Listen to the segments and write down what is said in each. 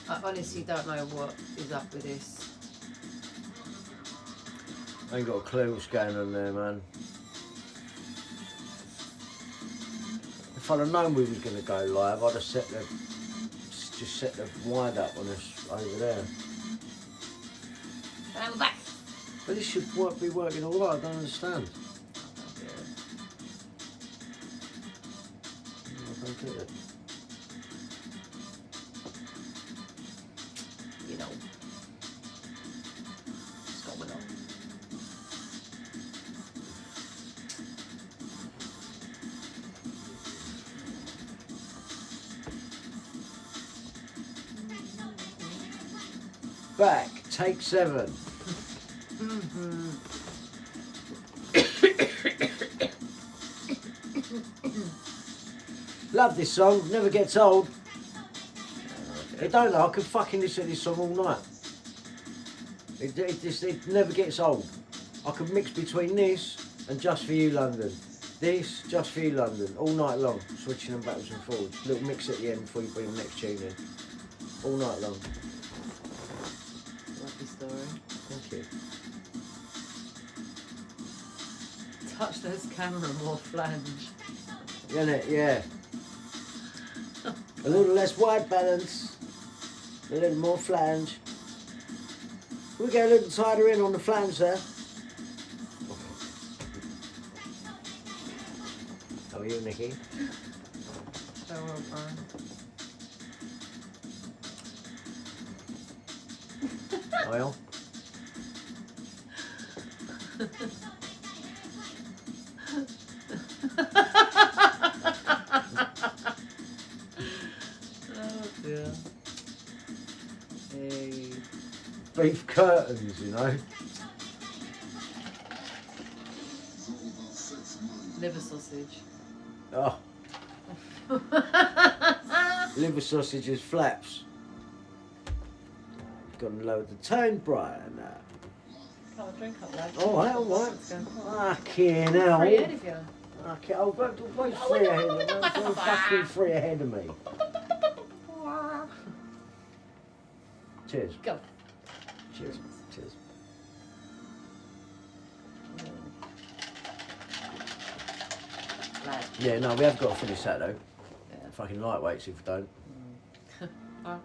I honestly don't know what is up with this. I ain't got a clue what's going on there, man. If I'd have known we was going to go live, I'd have set the wind up on us over there. And we're back. But this should be working all right. I don't understand. I don't get it. You know, what's going on? Back, take 7. Love this song, never gets old. It don't know, I could fucking listen to this song all night. It never gets old. I could mix between this and Just For You London. This, Just For You London, all night long, switching them backwards and forwards. Little mix at the end before you bring the next tune in. All night long. Lovely story. Thank you. Touch those camera more flange. Isn't it? Yeah. A little less white balance, a little more flange. We get a little tighter in on the flange there. How are you, Nikki? So well, Brian. Well. Oh dear. Hey. Beef curtains, you know. Liver sausage. Oh. Liver sausages, flaps. Got to lower the tone, Brian. Come on, drink up, lad. Alright, alright. Fucking hell. Free ahead of you. Okay, oh, wait, three ahead of me. Don't fucking 3 ahead of me. Cheers. Go. Cheers. Cheers. Lad. Yeah, no, we have got to finish that though. Yeah. Fucking lightweights if we don't. Alright.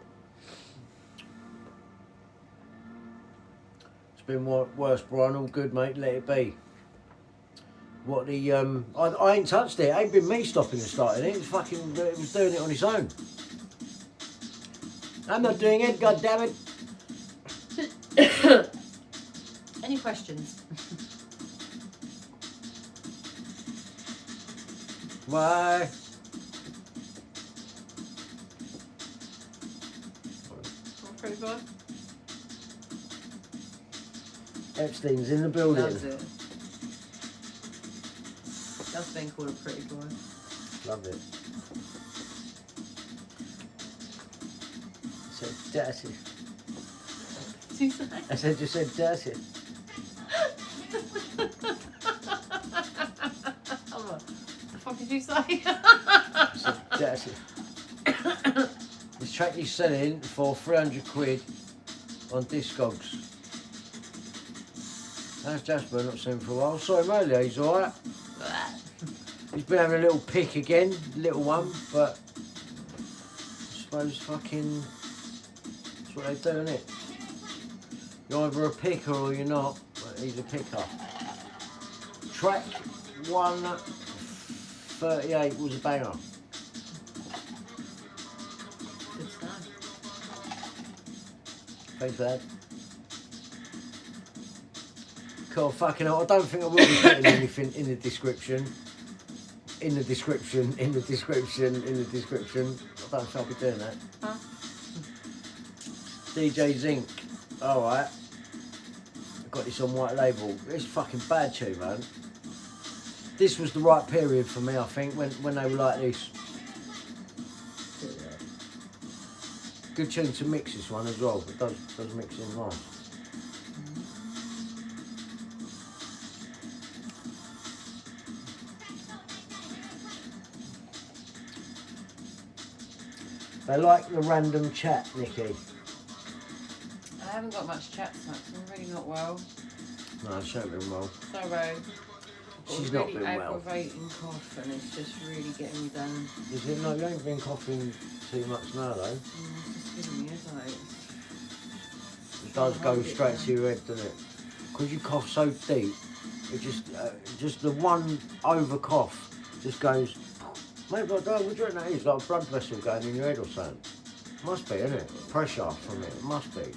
It's been worse, Brian. All good, mate. Let it be. What the I ain't touched it. It ain't been me stopping and starting it. It's fucking. It was doing it on its own. I'm not doing it. God damn it. Any questions? Why? Pretty boy. Epstein's in the building. Loves it. That's being called a pretty boy. Loved it. I said dirty. Did you say? I said you said dirty. What the fuck did you say? I said dirty. This track he's selling for 300 quid on Discogs. How's Jasper not seen for a while? Sorry, Molia, he's alright. He's been having a little pick again, little one, but I suppose fucking that's what they do, innit? You're either a picker or you're not, but he's a picker. Track 138 was a banger. Good stuff. Thanks for that. Cool, fucking hell. I don't think I will be putting anything in the description. In the description, in the description, in the description. I don't think I'll be doing that. Huh? DJ Zinc. Alright. I've got this on white label. It's fucking bad tune, man. This was the right period for me, I think, when they were like this. Good tune to mix this one as well. It does mix in nice. They like the random chat, Nikki. I haven't got much chat tonight, so I'm really not well. No, she ain't been well. Sorry. She's not been well. Aggravating cough, and it's just really getting me down. Is it? No, you ain't been coughing too much now, though. It's just giving me headaches. It does go straight to your head, doesn't it? Because you cough so deep, it just the one over cough just goes. Maybe I don't know what that is, like a blood vessel going in your head or something. Must be, isn't it? Pressure from it. Must be.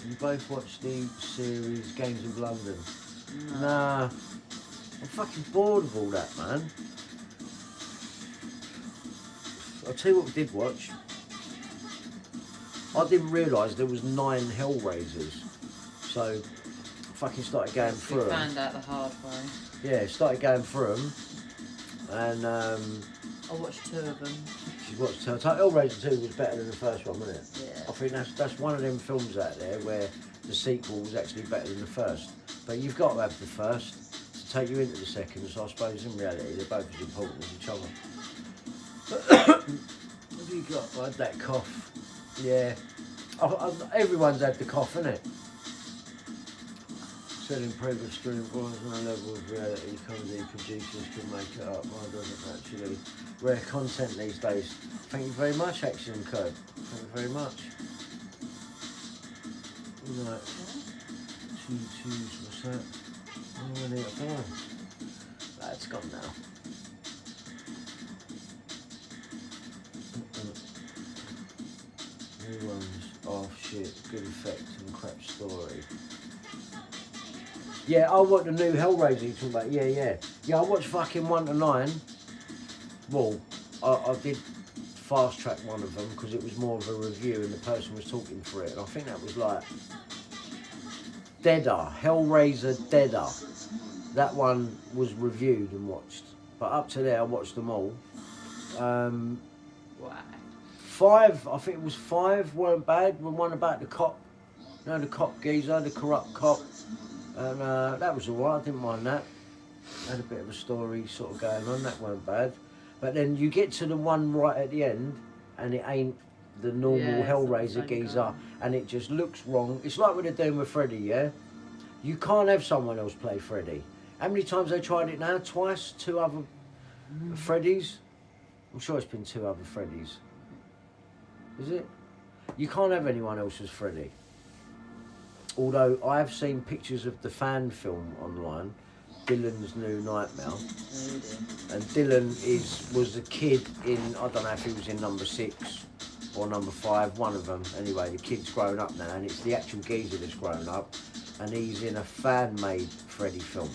You both watched the series Gangs of London? No. Nah. I'm fucking bored of all that, man. I'll tell you what we did watch. I didn't realise there was 9 Hellraisers. So, I fucking started going through them. We found out the hard way. Yeah, started going through them. And, I watched 2 of them. she's watched her. Hellraiser 2 was better than the first one, wasn't it? Yeah. I think that's one of them films out there where the sequel was actually better than the first. But you've got to have the first to take you into the second, so I suppose in reality they're both as important as each other. What have you got? I had that cough. Yeah. Everyone's had the cough, innit? Said in previous stream, on a level of reality, comedy producers can make it up. Why doesn't actually? Rare content these days. Thank you very much, Action Code. Thank you very much. Right. Choose, what's that? Oh, I need a phone. That's gone now. New ones. Oh shit, good effect and crap story. Yeah, I watched the new Hellraiser you're talking about. Yeah, I watched fucking 1 to 9. Well, I did fast track one of them because it was more of a review and the person was talking for it. And I think that was like Deader, Hellraiser Deader. That one was reviewed and watched. But up to there, I watched them all. Why? 5, I think it was 5 weren't bad. One about the cop, you know, the cop geezer, the corrupt cop. And that was alright, I didn't mind that. Had a bit of a story sort of going on, that weren't bad. But then you get to the one right at the end, and it ain't the normal Hellraiser geezer, and it just looks wrong. It's like what they're doing with Freddy, yeah? You can't have someone else play Freddy. How many times they tried it now? Twice? 2 other Freddys? I'm sure it's been 2 other Freddys. Is it? You can't have anyone else as Freddy. Although I have seen pictures of the fan film online, Dylan's New Nightmare, and Dylan was a kid in, I don't know if he was in number 6 or number 5, one of them. Anyway, the kid's grown up now, and it's the actual geezer that's grown up, and he's in a fan-made Freddy film,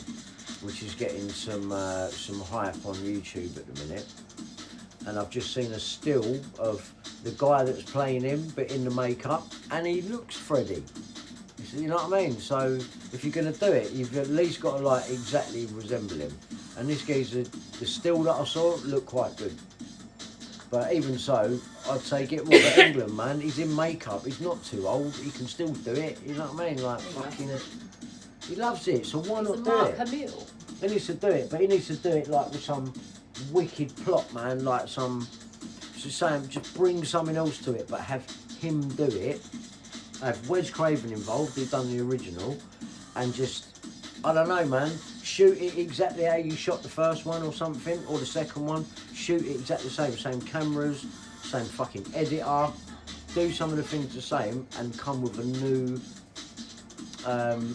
which is getting some hype on YouTube at the minute. And I've just seen a still of the guy that's playing him, but in the makeup, and he looks Freddy. You know what I mean? So if you're going to do it, you've at least got to like exactly resemble him. And this geezer, the still that I saw, looked quite good. But even so, I'd say get Robert Englund, man. He's in makeup. He's not too old. He can still do it. You know what I mean? Like fucking, he loves it. So why not do it? Camille. He needs to do it, but he needs to do it like with some wicked plot, man. Like some, just bring something else to it, but have him do it. Have Wes Craven involved, who done the original, and just, I don't know, man, shoot it exactly how you shot the first one or something, or the second one, shoot it exactly the same cameras, same fucking editor, do some of the things the same, and come with a new,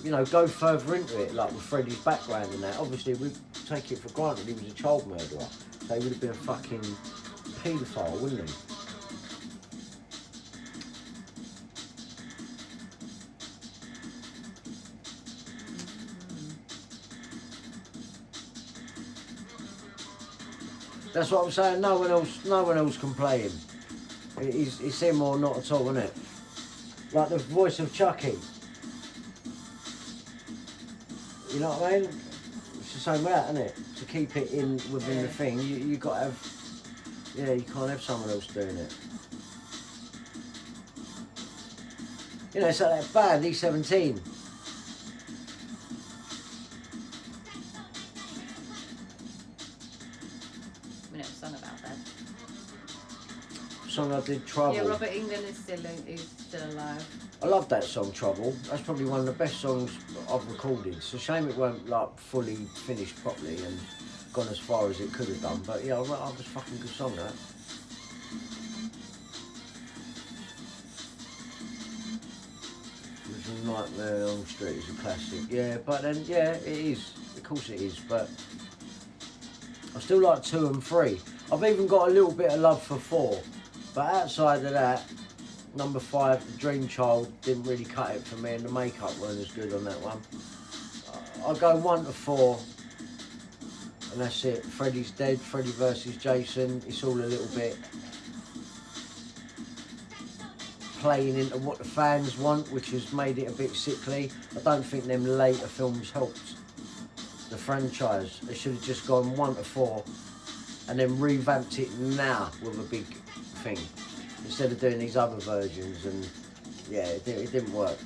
you know, go further into it, like with Freddy's background and that. Obviously, we take it for granted he was a child murderer, so he would have been a fucking paedophile, wouldn't he? That's what I'm saying. No one else can play him. It's him or not at all, isn't it? Like the voice of Chucky. You know what I mean? It's the same way, isn't it? To keep it in within the thing, you got to have. Yeah, you can't have someone else doing it. You know, it's like that band, E17. song about that. Song I did, Trouble. Yeah, Robert England is still alive. I love that song, Trouble. That's probably one of the best songs I've recorded. It's a shame it weren't like fully finished properly and gone as far as it could have done. But yeah, that was a fucking good song, that. Nightmare on the Street is a classic. Yeah, but then, yeah, it is. Of course it is, but I still like 2 and 3. I've even got a little bit of love for 4. But outside of that, number 5, The Dream Child, didn't really cut it for me, and the makeup weren't as good on that one. I'll go 1 to 4, and that's it. Freddy's dead, Freddy versus Jason. It's all a little bit playing into what the fans want, which has made it a bit sickly. I don't think them later films helped the franchise. They should have just gone 1 to 4 and then revamped it now with a big thing instead of doing these other versions. And yeah, it didn't work.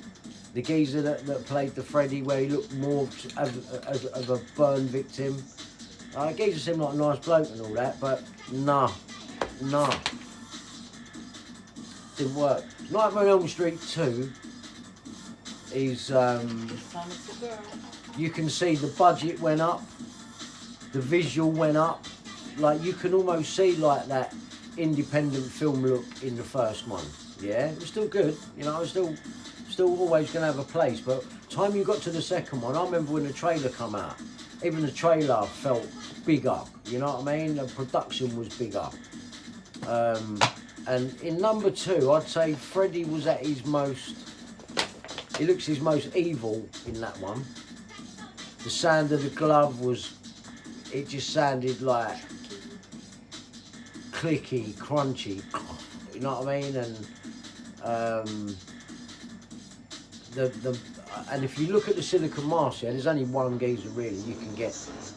The geezer that played the Freddy, where he looked more of a burn victim, geezer seemed like a nice bloke and all that, but nah, didn't work. Nightmare on Elm Street 2 is, you can see the budget went up, the visual went up, like you can almost see like that independent film look in the first one. Yeah, it was still good, you know, it was still always going to have a place, but time you got to the second one, I remember when the trailer come out, even the trailer felt bigger, you know what I mean? The production was bigger. And in number 2, I'd say Freddy was at his most, he looks his most evil in that one. The sound of the glove was, it just sounded like clicky, crunchy, you know what I mean? And and if you look at the silicone mask, yeah, there's only one geezer really you can get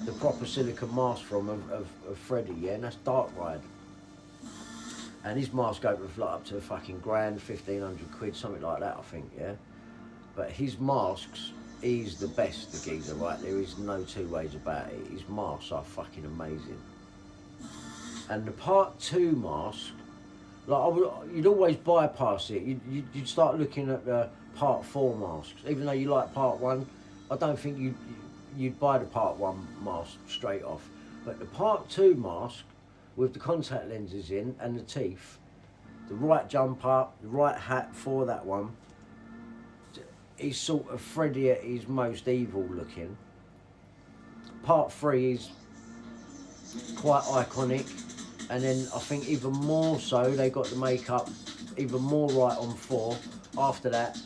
the proper silicone mask from of Freddy, yeah, and that's Dark Ride. And his mask over like up to a fucking grand, 1,500 quid, something like that, I think, yeah. But his masks, he's the best, the geezer, right? There is no 2 ways about it. His masks are fucking amazing. And the part 2 mask, like you'd always bypass it. You'd start looking at the part 4 masks, even though you like part 1. I don't think you'd buy the part 1 mask straight off. But the part 2 mask, with the contact lenses in and the teeth, the right jumper, the right hat for that one, he's sort of Freddy at his most evil looking. Part 3 is quite iconic, and then I think even more so they got the makeup even more right on 4. After that,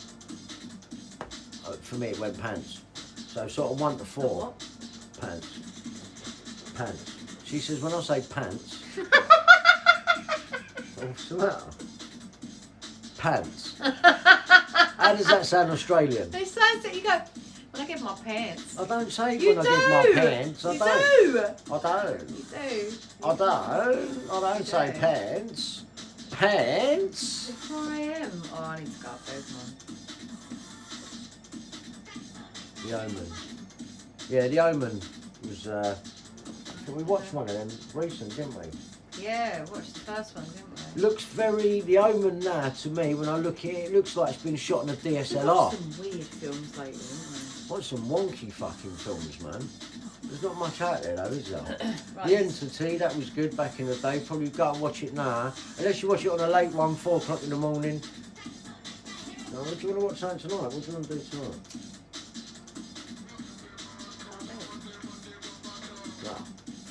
for me it went pants. So sort of 1 to 4. Pants. She says when I say pants, what's the matter? Pants. How does that sound Australian? It sounds that you go, when I get my pants. I don't say You when do. I get my pants. I You don't. do. I don't. You do. I don't You say do. pants. Pants. It's 4 AM. Oh, I need to go upstairs, man. The Omen. Yeah, The Omen was. We watched one of them recent, didn't we? Yeah, watched the first one, didn't we? Looks very The Omen now to me. When I look at it, it looks like it's been shot on a We've DSLR. watched some weird films lately, haven't Watch some wonky fucking films, man. There's not much out there though, is there? Right. The Entity, that was good back in the day. Probably go and watch it now. Unless you watch it on a late one, 4 o'clock in the morning. No, what do you want to watch something tonight? What do you want to do tonight?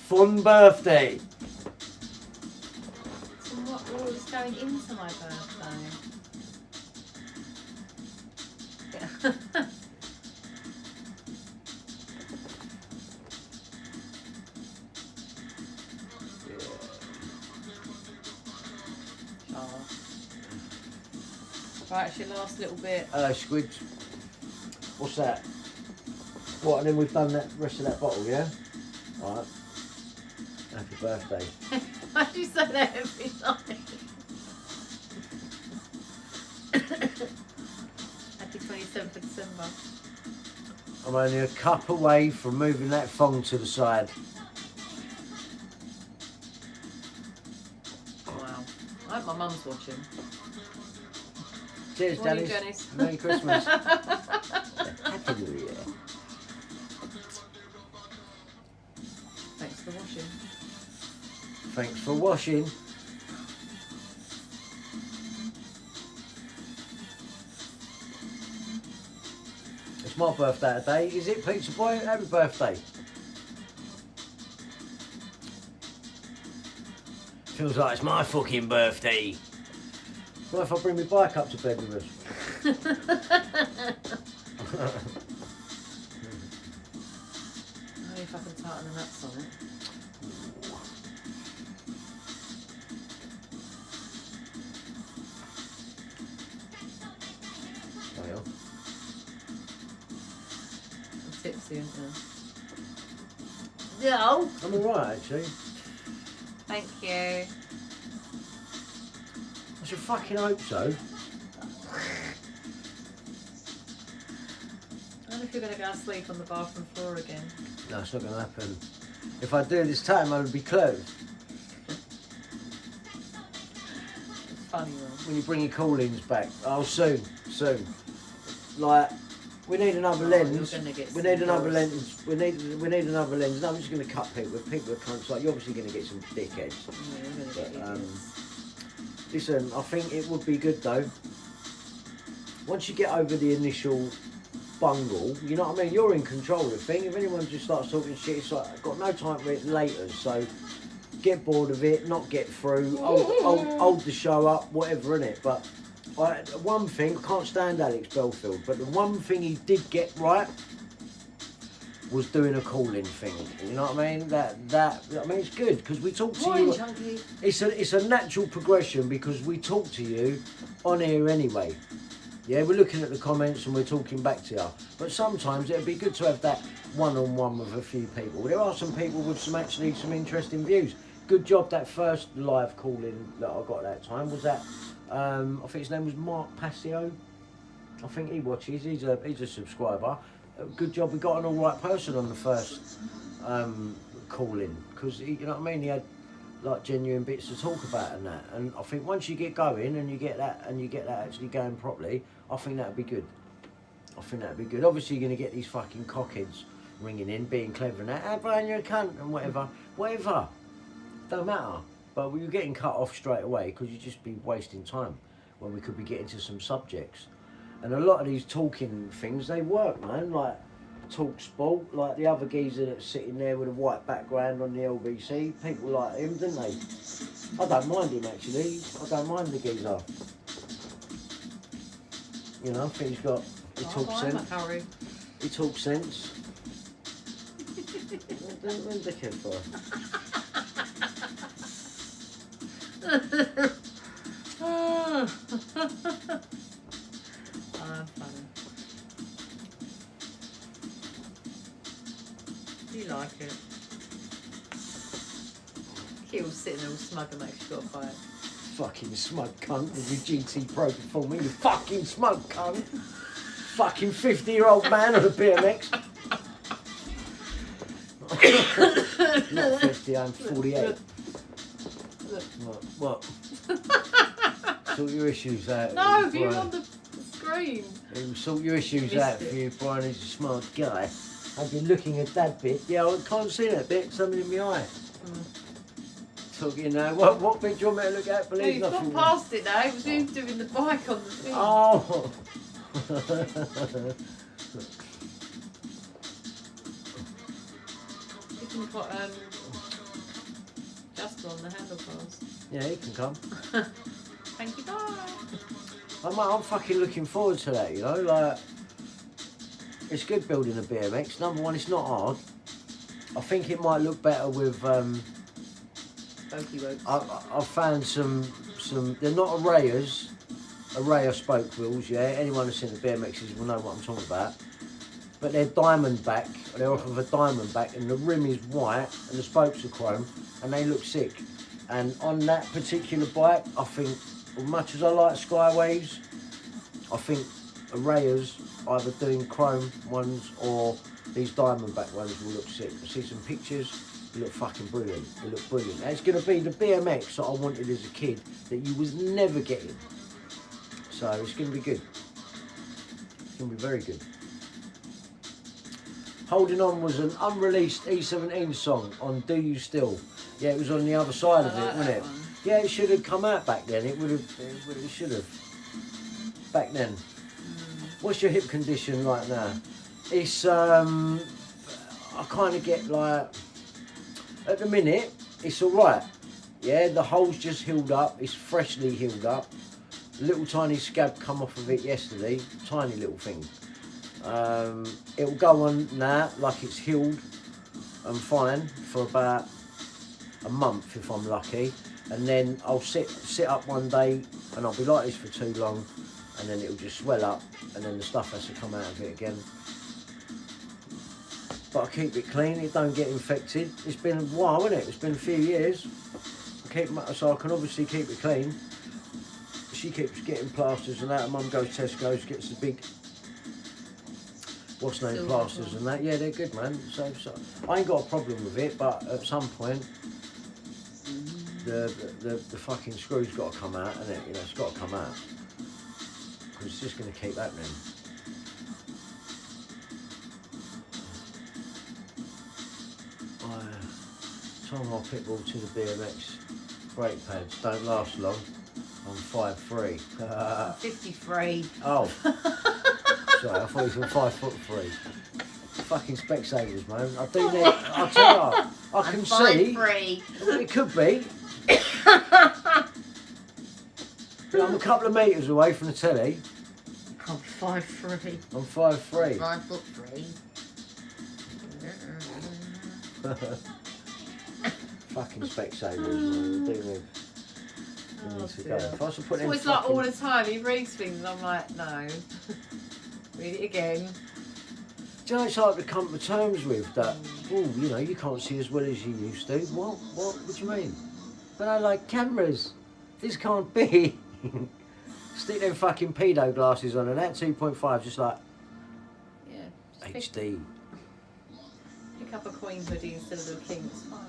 Fun birthday! So what was going into my birthday? Oh. Right, it's your last little bit. Squids. What's that? What, and then we've done that rest of that bottle, yeah? Alright. Happy birthday. Why do you say that every night? Happy 27th of December. I'm only a cup away from moving that thong to the side. I hope my mum's watching. Cheers, Morning, Janice. Janice. Merry Christmas. Happy New Year. Thanks for watching. Thanks for washing. It's my birthday today. Is it, Pizza Boy? Happy birthday. Feels like it's my fucking birthday. What if I bring my bike up to bed with us? Only if I can tighten the nuts on it. Oh, yeah. I'm tipsy, aren't No. I'm alright, actually. Thank you. I should fucking hope so. I wonder if you're going to go to sleep on the bathroom floor again. No, it's not going to happen. If I do this time, I would be closed. It's funny, though. When you bring your call-ins back. Oh, soon. Like, we need another lens. You're gonna get We need some another doors. lens. We need another lens. No, I'm just going to cut people. People are cunts. Like, you're obviously going to get some dickheads. Yeah, you're going to get But, idiots. Listen, I think it would be good though. Once you get over the initial bungle, you know what I mean? You're in control of the thing. If anyone just starts talking shit, it's like, I've got no time for it later. So get bored of it, not get through, hold the show up, whatever, innit? But one thing, I can't stand Alex Belfield, but the one thing he did get right was doing a call-in thing. You know what I mean? That I mean, it's good because we talk to Morning, you. Chunky. It's a natural progression because we talk to you on here anyway. Yeah, we're looking at the comments and we're talking back to you. But sometimes it'd be good to have that one-on-one with a few people. There are some people with some interesting views. Good job that first live call-in that I got that time was that. I think his name was Mark Passio. I think he watches. He's a subscriber. Good job we got an all right person on the first call-in because you know what I mean. He had like genuine bits to talk about and that. And I think once you get going and you get that actually going properly, I think that'd be good. Obviously, you're gonna get these fucking cockheads ringing in, being clever and that. Ah, Brian, you're a cunt and whatever. Don't matter. But we were getting cut off straight away because you'd just be wasting time when we could be getting to some subjects. And a lot of these talking things, they work, man. Like Talk Sport, like the other geezer that's sitting there with a white background on the LBC. People like him, didn't they? I don't mind him actually. I don't mind the geezer. You know, I think he talks sense. He talks sense. Where's the kid for? Funny. Do you like it? Keel's sitting there all smug and makes you got a fight. Fucking smug cunt with your GT Pro performing, you fucking smug cunt. Fucking 50-year-old man on a BMX. Not 50, I'm 48. What? Sort your issues out. No, you're on the screen. Sort your issues out for you, Brian. He's a smart guy. I've been looking at that bit. Yeah, I can't see that bit. Something in my eye. Talking now. What bit do you want me to look at? No, you've gone past it now. It was him doing the bike on the thing. Oh. You can put Jasper on the handlebars. Yeah, he can come. Thank you, bye. I'm fucking looking forward to that, you know, like, it's good building a BMX. Number one, it's not hard. I think it might look better with, Spokey ropes. I've found some, they're not Araya spoke wheels, yeah, anyone that's seen the BMXs will know what I'm talking about. But they're diamond back, they're off of a diamond back, and the rim is white, and the spokes are chrome, and they look sick. And on that particular bike, I think, as much as I like Skywaves, I think Araya's either doing chrome ones or these diamond back ones will look sick. I see some pictures, It looked fucking brilliant. It looked brilliant. And it's going to be the BMX that I wanted as a kid that you was never getting. So it's going to be good. It's going to be very good. Holding On was an unreleased E17 song on Do You Still. Yeah, it was on the other side of it, wasn't it? One. Yeah, it should have come out back then. It should have. Back then. What's your hip condition right now? It's, I kind of get like, at the minute, it's alright. Yeah, the hole's just healed up. It's freshly healed up. Little tiny scab come off of it yesterday. Tiny little thing. It'll go on now like it's healed and fine for about a month if I'm lucky, and then I'll sit up one day and I'll be like this for too long, and then it'll just swell up and then the stuff has to come out of it again. But I keep it clean, it don't get infected. It's been a while, isn't it? It's been a few years. So I can obviously keep it clean. She keeps getting plasters and that, and Mum goes Tesco's, gets the big what's name plasters and that. Yeah, they're good, man. So I ain't got a problem with it, but at some point the fucking screw's got to come out, and it, you know, it's got to come out because it's just going to keep happening. I tie my pitbull to the BMX brake pads. Don't last long. I'm 5'3". 53. Oh. Sorry, I thought he was 5'3". Fucking Specsavers, man. I do need. I'll tell you, I can see. 5'3". It could be. But I'm a couple of metres away from the telly. I'm 5'3". I'm 5'3". 5'3". Fucking Specsavers, man. I do need. To go. If I was to put It's always fucking... like all the time, he reads things and I'm like, no. Read it again. Do you know, it's hard to come to terms with that, oh, you know, you can't see as well as you used to. What do you mean? But I like cameras. This can't be. Stick them fucking pedo glasses on and that 2.5 just like Yeah. Just HD. Pick up a Queen hoodie instead of a King, it's fine.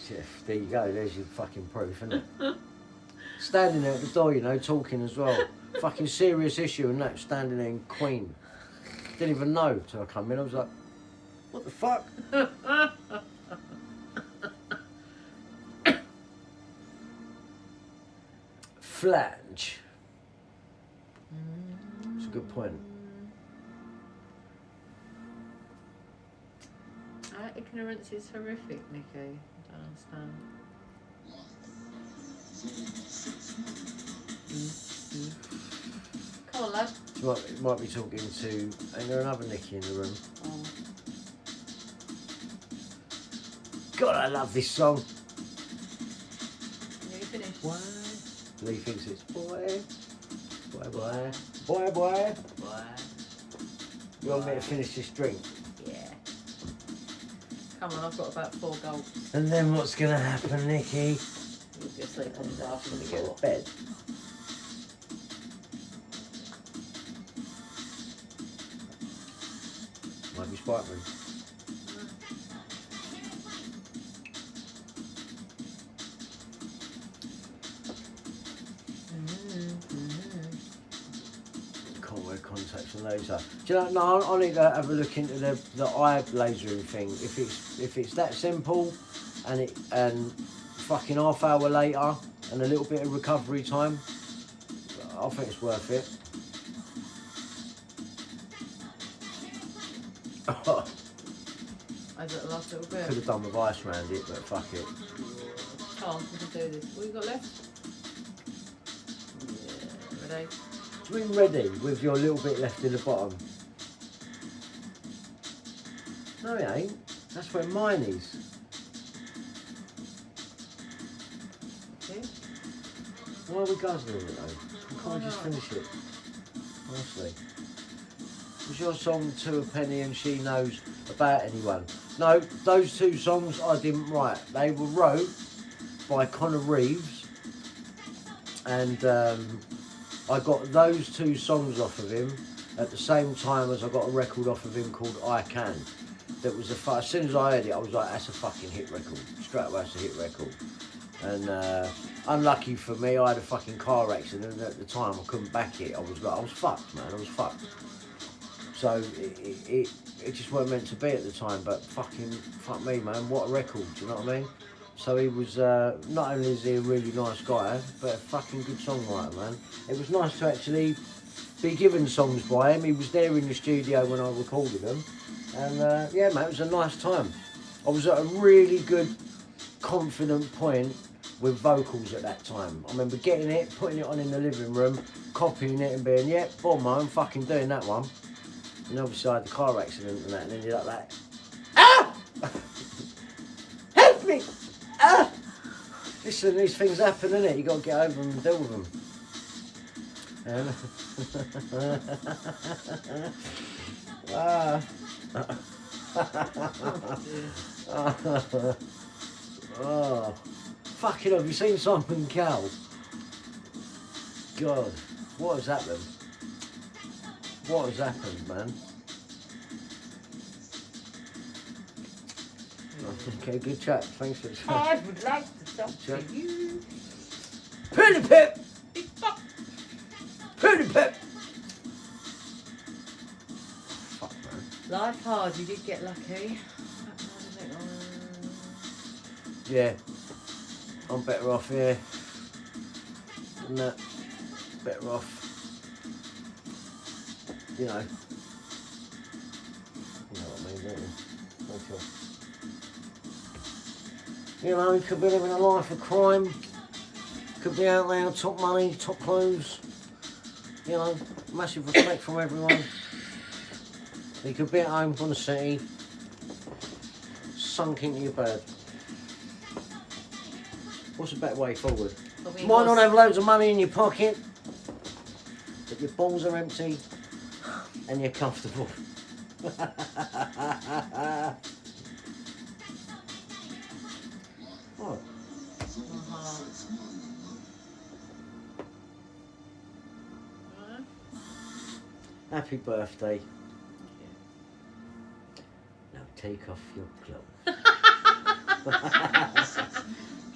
Yeah, there you go, there's your fucking proof, isn't it? Standing there at the door, you know, talking as well. Fucking serious issue and that, standing there in Queen. Didn't even know till I come in. I was like, what the fuck? Flange. It's a good point. Our ignorance is horrific, Nicky. I don't understand. Come on, lad. You might be talking to... Ain't there another Nicky in the room? Oh. God, I love this song. Nearly finished. Why? Lee thinks it's boy. Boy. You want me to finish this drink? Yeah. Come on, I've got about 4 gulps. And then what's going to happen, Nicky? You'll be asleep on the bathroom Go floor. to bed. Might be Spiderman. Can't wear contacts and laser. Do you know? No, I need to have a look into the eye lasering thing. If it's that simple, and fucking half hour later and a little bit of recovery time, I think it's worth it. I got the last little bit. Could have done with ice around it, but fuck it. Come on, we can do this. What you got left? Yeah, ready? Do you mean ready with your little bit left in the bottom? No, it ain't. That's where mine is. Okay. Why are we guzzling it though? Why can't we just finish it? Honestly. Was your song To a Penny and She Knows About Anyone? No, those 2 songs I didn't write. They were wrote by Connor Reeves, and I got those 2 songs off of him at the same time as I got a record off of him called I Can. that was as soon as I heard it, I was like, that's a fucking hit record. Straight away, that's a hit record. And unlucky for me, I had a fucking car accident, and at the time I couldn't back it. I was fucked, man. I was fucked. So it just weren't meant to be at the time. But fuck me, man. What a record. Do you know what I mean? So he was not only is he a really nice guy, but a fucking good songwriter, man. It was nice to actually be given songs by him. He was there in the studio when I recorded them, and yeah, man, it was a nice time. I was at a really good, confident point with vocals at that time. I remember getting it, putting it on in the living room, copying it and being, yeah, boom, man, I'm fucking doing that one. And obviously I had the car accident and that, and then you're like that. Ah! Help me! Ah! Listen, these things happen, innit? You got to get over them and deal with them. Oh, fucking hell, have you seen Simon Cowell? God, what has happened? What has happened, man? Okay, good chat. Thanks for the chat. I would like to talk to you. Pretty Pip! Pretty Pip! Fuck, man. Life hard, you did get lucky. Yeah, I'm better off here than that. Better off, you know. You know what I mean, don't you? Okay. You know, you could be living a life of crime. Could be out there, top money, top clothes. You know, massive respect from everyone. You could be at home from the city, sunk into your bed. What's a better way forward? Might not have loads of money in your pocket, but your balls are empty and you're comfortable. What? Happy birthday. Now take off your clothes.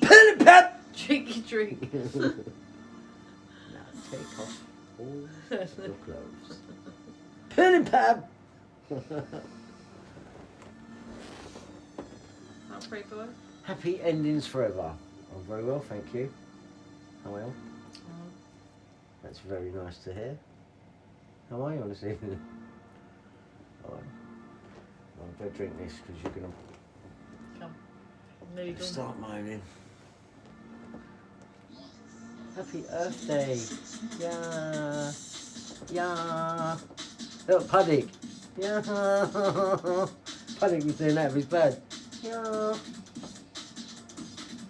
Pen and pep! Drink your drink. Now take off all your clothes. Pen and pep! Not pretty boy. Happy endings forever. I'm very well, thank you. How are you? That's very nice to hear. How are you on this evening? Alright. Well, I better drink this because you're going Come. to start moaning. Happy Earth Day. Yeah. Yeah. Look, Puddick. Yeah. Puddick was doing that with his bed. Yeah.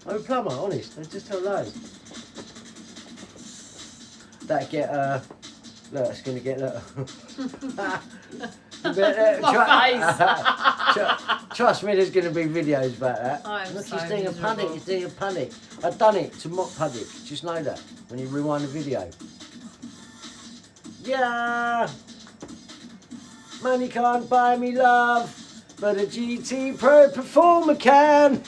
I'm a plumber, honest. I just tell lies. That get, look, it's going to get, look. Trust me, there's going to be videos about that. Look, so he's doing a panic, he's doing a panic. I've done it to mock Puddick. Just know that when you rewind the video. Yeah! Money can't buy me love, but a GT Pro Performer can!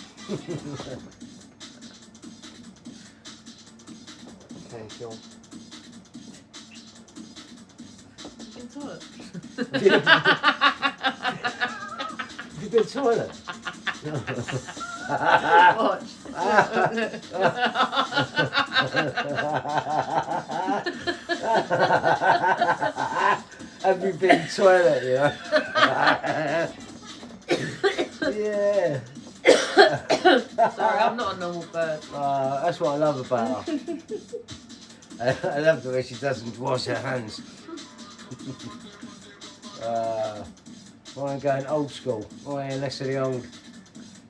Okay, cool. In the toilet. You've been to the toilet? Watch. Have you been to the toilet, yeah? Yeah. Sorry, I'm not a normal bird. That's what I love about her. I love the way she doesn't wash her hands. I'm going old school. I am less of the old.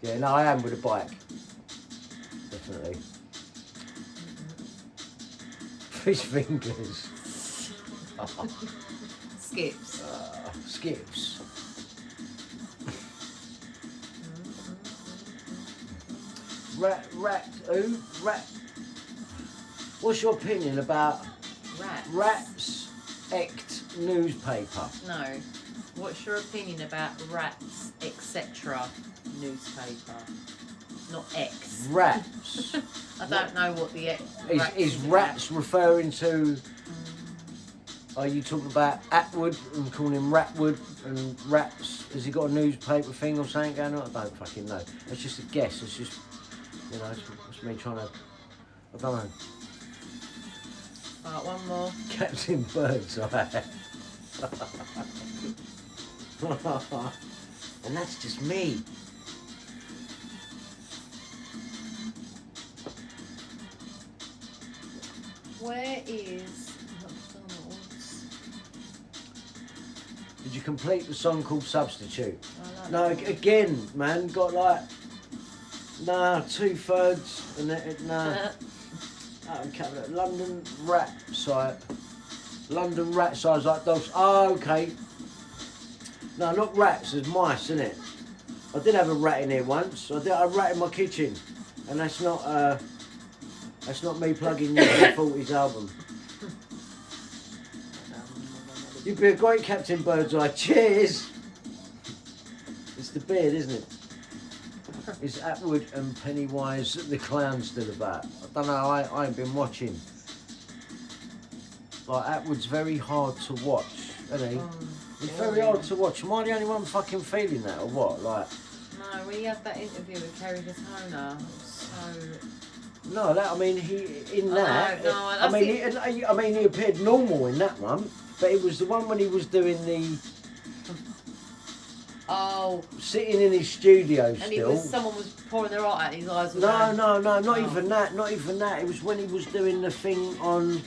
Yeah, no, I am with a bike. Definitely. Fish fingers. Skips. Skips. Rat. What's your opinion about Rats Ect newspaper? No. What's your opinion about Rats etc. newspaper, not X. Rats. I don't know what the X Is rats referring to? Are you talking about Atwood and calling him Ratwood and rats? Has he got a newspaper thing or something going on? I don't fucking know. It's just a guess. It's just, you know, it's me trying to. I don't know. Right, one more. Captain Birdseye. And that's just me. Where is McDonald's? Did you complete the song called Substitute? No, again, man, got like, 2/3 and then, nah. London rat site. London rat size like dogs. Oh, okay. No, not rats, there's mice, isn't it? I did have a rat in here once. I did a rat in my kitchen. And that's not me plugging your 40s album. You'd be a great Captain Birdseye. Cheers! It's the beard, isn't it? Is Atwood and Pennywise the clown still about? I don't know, I ain't been watching. Like, Atwood's very hard to watch, isn't he? It's very hard to watch. Am I the only one fucking feeling that, or what? Like, no, when he had that interview with Kerry Katona, it was so... no, that, I mean, he appeared normal in that one, but it was the one when he was doing the... Oh. Sitting in his studio still. And someone was pouring their heart out his eyes. No, not even that, not even that. It was when he was doing the thing on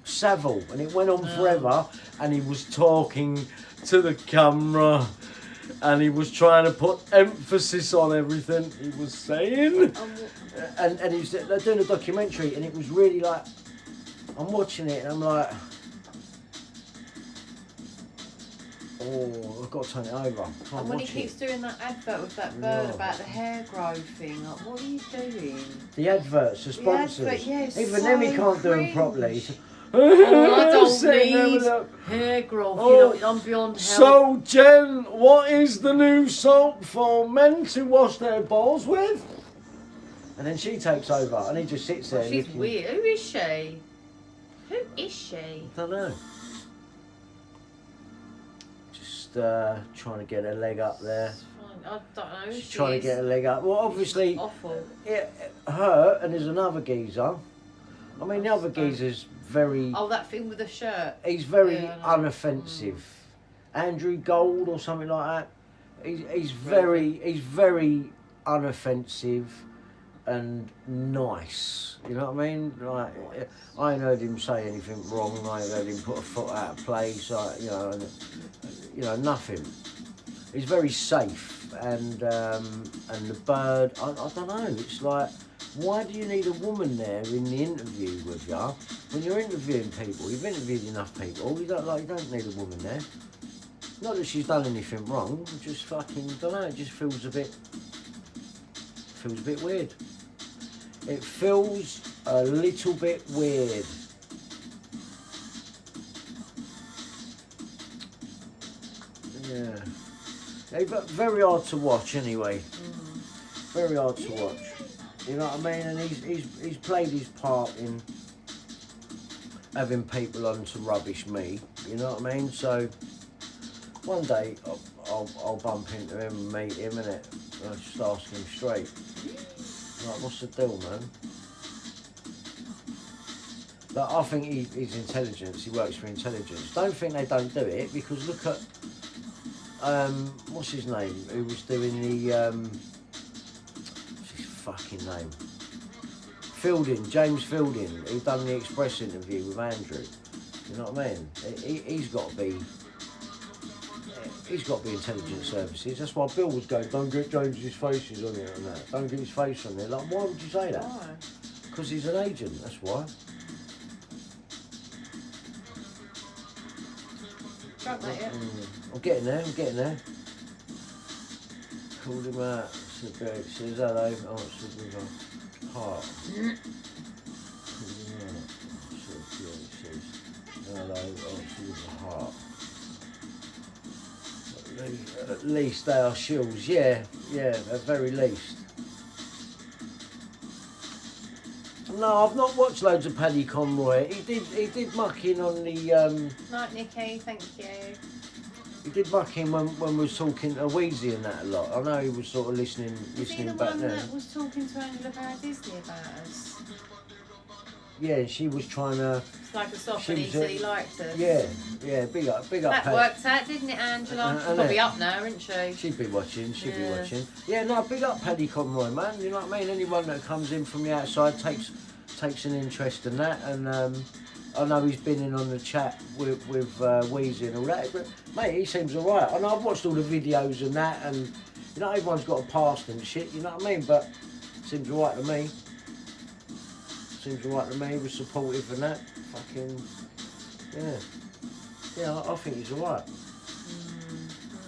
Savile, and it went on forever, and he was talking to the camera, and he was trying to put emphasis on everything he was saying. And he was doing a documentary, and it was really like, I'm watching it, and I'm like, oh, I've got to turn it over. And when he keeps doing that advert with that bird about the hair growth thing, like, what are you doing? The adverts, the sponsors. The advert, yeah, even them he can't do them properly. Oh, I don't need hair growth. Oh, you know, I'm beyond help. So, Jen, what is the new soap for men to wash their balls with? And then she takes over, and he just sits there. She's weird. Who is she? Who is she? I don't know. Just trying to get her leg up there. I don't know. She's trying to get her leg up. Well, obviously, awful. Her and there's another geezer. I mean, the other geezer's very... Oh, that thing with the shirt. He's very unoffensive. Andrew Gold or something like that. He's very unoffensive and nice. You know what I mean? Like, I ain't heard him say anything wrong. I ain't heard him put a foot out of place. Nothing. He's very safe, and the bird. I don't know. It's like, why do you need a woman there in the interview with you? When you're interviewing people, you've interviewed enough people. You don't need a woman there. Not that she's done anything wrong. Just fucking don't know. It just feels a bit weird. It feels a little bit weird. Yeah. They're very hard to watch anyway. Very hard to watch. You know what I mean? And he's played his part in having people on to rubbish me. You know what I mean? So one day I'll bump into him and meet him, innit? And I'll just ask him straight. Like, what's the deal, man? Like, I think he's intelligence. He works for intelligence. Don't think they don't do it, because look at what's his name? Who was doing the what's his fucking name? Fielding, James Fielding, who done the Express interview with Andrew. You know what I mean? He's got to be intelligence services. That's why Bill was going, don't get James's faces on it and that. Don't get his face on there. Like, why would you say that? Why? Because he's an agent, that's why. Don't make it. I'm getting there. Called him out. Says hello. Answered with a heart. Called him out. Says hello. Answered with a heart. At least they are shills. Yeah, at very least. No, I've not watched loads of Paddy Conroy. He did muck in on the. Night, Nikki. Thank you. He did muck in when we was talking to Wheezy and that a lot. I know he was sort of listening Is he the back one then. that was talking to Angela about Disney about us? Yeah, she was trying to. It's like a soft and he said he liked us. Yeah, big up. That Paddy. worked out, didn't it, Angela? She's probably up now, isn't she? She'd be watching. Yeah, no, big up Paddy Conroy, man. You know what I mean? Anyone that comes in from the outside takes an interest in that, and I know he's been in on the chat with Wheezy and all that. But mate, he seems alright. And I've watched all the videos and that, and you know everyone's got a past and shit. You know what I mean? But seems alright to me. Seems alright to me. He was supportive and that. Fucking yeah. I think he's alright.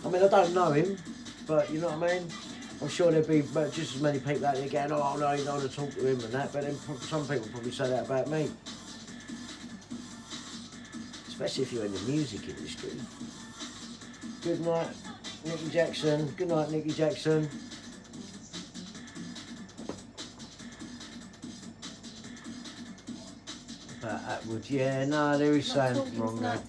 I mean, I don't know him, but you know what I mean? I'm sure there'd be just as many people out there going, oh no, you don't want to talk to him and that, but then some people probably say that about me. Especially if you're in the music industry. Good night, Nicky Jackson. Good night, Nicky Jackson. About Atwood, yeah, no, there is something wrong there.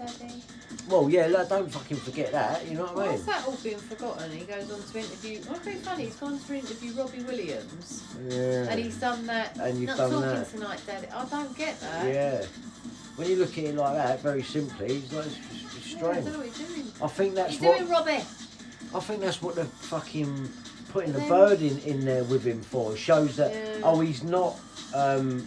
Well, yeah, don't fucking forget that, you know what I mean? Why's that all been forgotten? He goes on to interview... What's very funny, he's gone to interview Robbie Williams. Yeah. And he's done that. And you've Not done talking that. tonight, Daddy. I don't get that. Yeah. When you look at it like that, very simply, it's like, it's strange. Yeah, I don't know what he's doing. I think that's What are you doing, Robbie? I think that's what they're fucking putting the bird in there with him for. It shows that, he's not a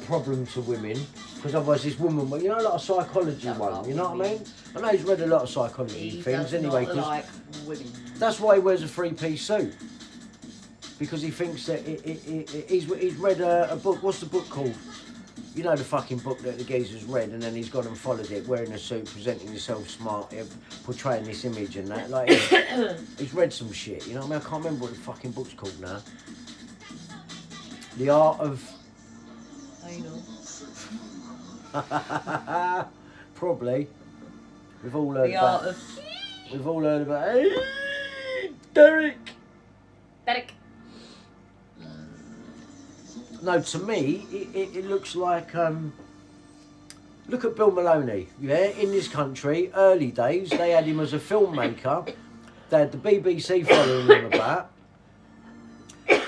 problem to women. Because otherwise this woman, you know, like a psychology one, you know what I mean? I know he's read a lot of psychology things anyway. Not like women. That's why he wears a three-piece suit. Because he thinks that he's read a book, what's the book called? You know the fucking book that the geezer's read and then he's gone and followed it, wearing a suit, presenting himself smart, portraying this image and that. Like, he's read some shit, you know what I mean? I can't remember what the fucking book's called now. The Art of... Anal. Probably. We've all heard The about... art of... We've all heard about... Hey, Derek! No, to me, it looks like... look at Bill Maloney, yeah? In this country, early days, they had him as a filmmaker. They had the BBC following him about.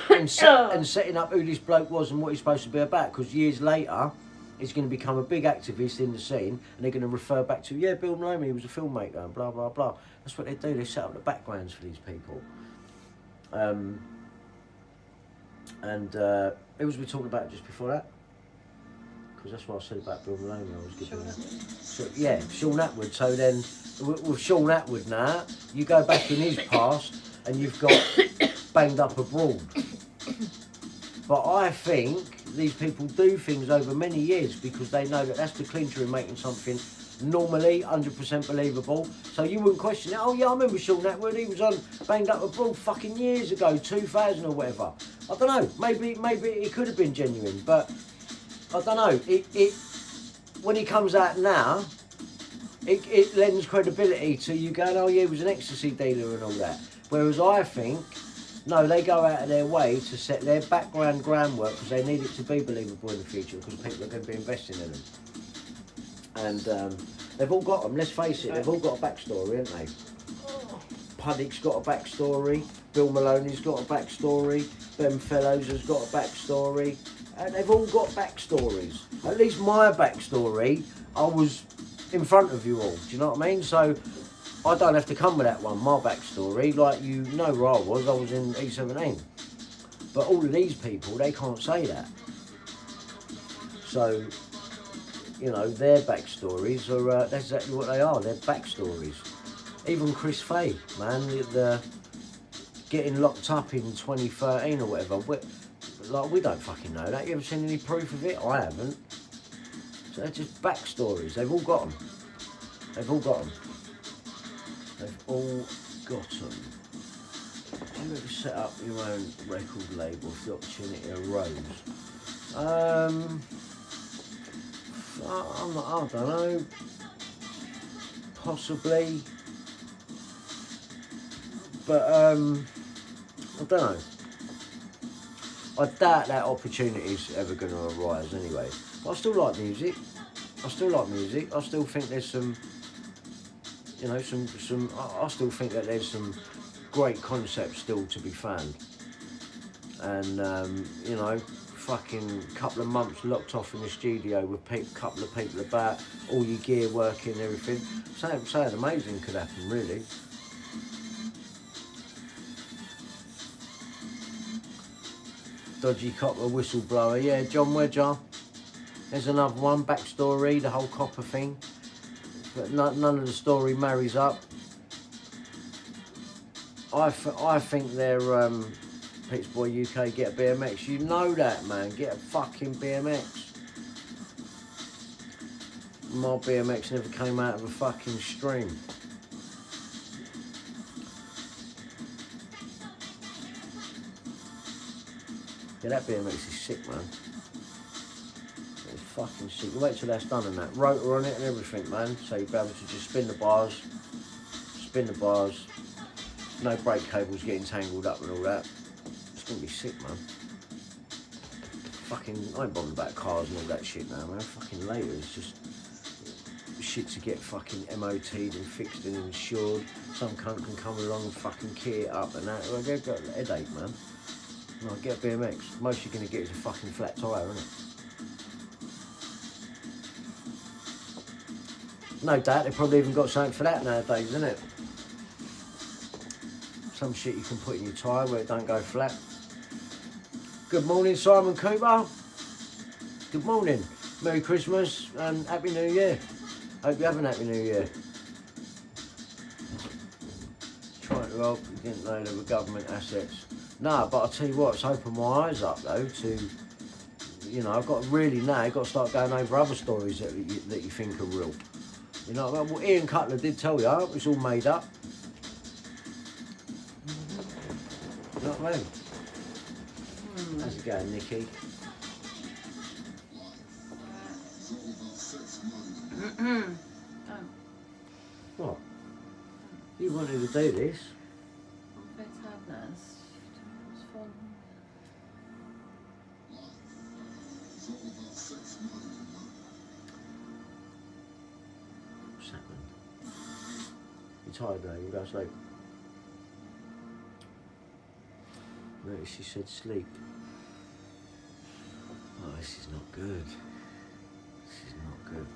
And setting up who this bloke was and what he's supposed to be about. Because years later, he's going to become a big activist in the scene. And they're going to refer back to, yeah, Bill Maloney, he was a filmmaker, and blah, blah, blah. That's what they do. They set up the backgrounds for these people. Who was we talking about just before that? Because that's what I said about Bill Maloney. I was giving Sean Atwood. So then, with Sean Atwood now, you go back in his past and you've got Banged Up Abroad. But I think these people do things over many years because they know that that's the clincher in making something normally 100% believable. So you wouldn't question it. Oh yeah, I remember Sean Atwood. He was on Banged Up Abroad fucking years ago, 2000 or whatever. I don't know. Maybe it could have been genuine, but I don't know. It when he comes out now, it lends credibility to you going, oh yeah, he was an ecstasy dealer and all that. Whereas I think, no, they go out of their way to set their background groundwork because they need it to be believable in the future because people are going to be investing in them. And they've all got them, let's face it, they've all got a backstory, haven't they? Puddick's got a backstory, Bill Maloney's got a backstory, Ben Fellows has got a backstory, and they've all got backstories. At least my backstory, I was in front of you all, do you know what I mean? So I don't have to come with that one, my backstory, like you know where I was in E17. But all of these people, they can't say that. So, you know, their backstories are, that's exactly what they are, they're backstories. Even Chris Fay, man, the getting locked up in 2013 or whatever, we don't fucking know that. You ever seen any proof of it? I haven't. So they're just backstories, they've all got them. They've all got them. They've all got them. Do you ever set up your own record label if the opportunity arose? I don't know. Possibly. But I don't know. I doubt that opportunity's ever going to arise anyway. But I still like music. I still think there's some, you know, I still think that there's some great concepts still to be found. And, you know, fucking couple of months locked off in the studio with a couple of people about, all your gear working and everything. Something amazing could happen, really. Dodgy copper whistleblower, yeah, John Wedger. There's another one, backstory, the whole copper thing. But none of the story marries up. I think they're Pitch Boy UK, get a BMX. You know that, man. Get a fucking BMX. My BMX never came out of a fucking stream. Yeah, that BMX is sick, man. It's fucking sick. You wait till that's done and that. Rotor on it and everything, man. So you'll be able to just spin the bars. No brake cables getting tangled up and all that. It's going to be sick, man. Fucking, I ain't bothered about cars and all that shit now, man. Fucking later, it's just shit to get fucking MOT'd and fixed and insured. Some cunt can come along and fucking key it up and that. Well, they've got a headache, man. No, get a BMX. Most you're going to get is a fucking flat tyre, isn't it? No doubt, they've probably even got something for that nowadays, isn't it? Some shit you can put in your tyre where it don't go flat. Good morning, Simon Cooper. Good morning. Merry Christmas and Happy New Year. Hope you have a Happy New Year. Trying to help, you didn't know there were government assets. No, but I'll tell you what, it's opened my eyes up though to, you know, I've got to really now got to start going over other stories that you think are real. You know, well, Ian Cutler did tell you, it's all made up. You know what I mean? How's it going, Nikki? What? You wanted to do this? What's happened? You're tired now, you go to sleep. Notice she said sleep. Oh, this is not good. This is not good.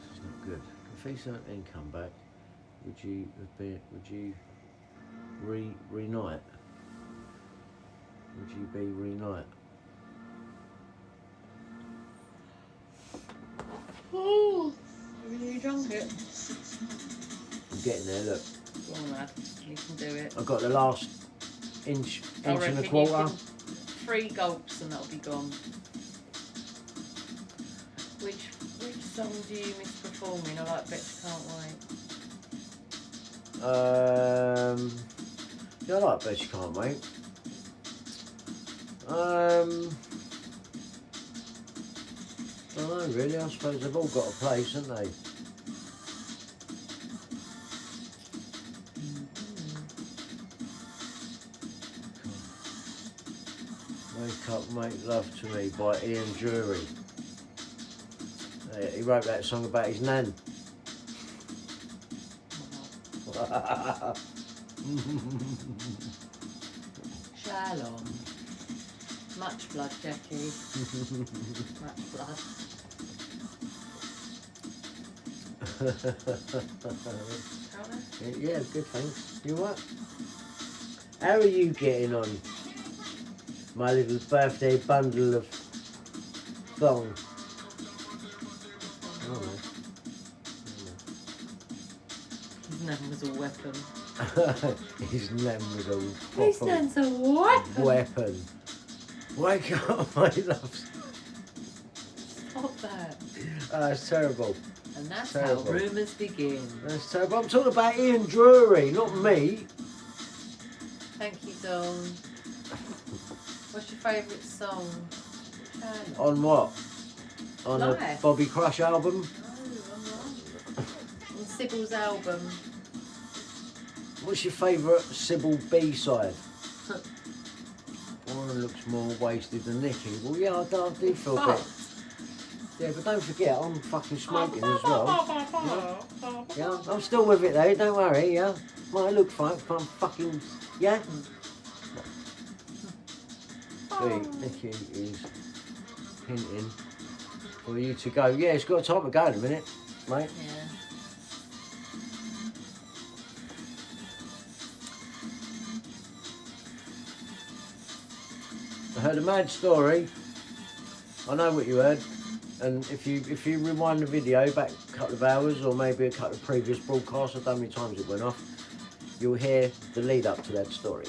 This is not good. If he didn't come back, would you reunite? Would you be reunite? Oh, have you drunk it? I'm getting there, look. Go on, lad. You can do it. I've got the last inch and a quarter. 3 gulps and that'll be gone. Which song do you miss performing? I like Bet You Can't Wait. Yeah, I like Bet You Can't Wait. I don't know really, I suppose they've all got a place, haven't they? Wake Up, Make Love to Me by Ian Drury. He wrote that song about his nan. Shalom. Much blood, Jackie. Much blood. Yeah, good, thanks. You what? How are you getting on? My little birthday bundle of thong. Oh, His name was a weapon. His name was a His name's a weapon. Weapon. Wake up, my loves. Stop that. It's terrible. And that's terrible. how rumours begin. That's terrible. I'm talking about Ian Drury, not me. Thank you, Dawn. What's your favourite song? On what? On Life. a Bobby Crush album? No, I'm wrong. On Sybil's album. What's your favourite Sybil B-side? Warren looks more wasted than Nicky. Well, yeah, I do feel a bit. Yeah, but don't forget, I'm fucking smoking as well. Yeah, I'm still with it though, don't worry, yeah. Might look fine, but I'm fucking, yeah? Nicky is hinting for you to go. Yeah, it's got time to go in a minute, mate. Yeah. I heard a mad story. I know what you heard. And if you rewind the video back a couple of hours or maybe a couple of previous broadcasts, I don't know how many times it went off, you'll hear the lead up to that story.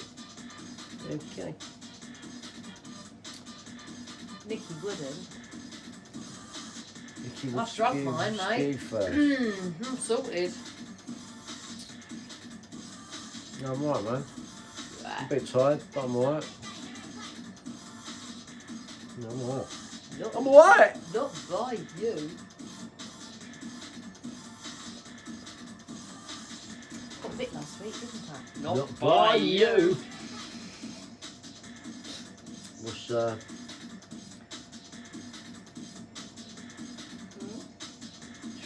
Okay. Nicky wouldn't. Nicky I've would struck mine, mate. first. I'm sorted. No, I'm alright, man. I'm a bit tired, but I'm alright. No, I'm alright. I'm alright! Not by you. Got a bit last week, didn't I? Not by you! What's, should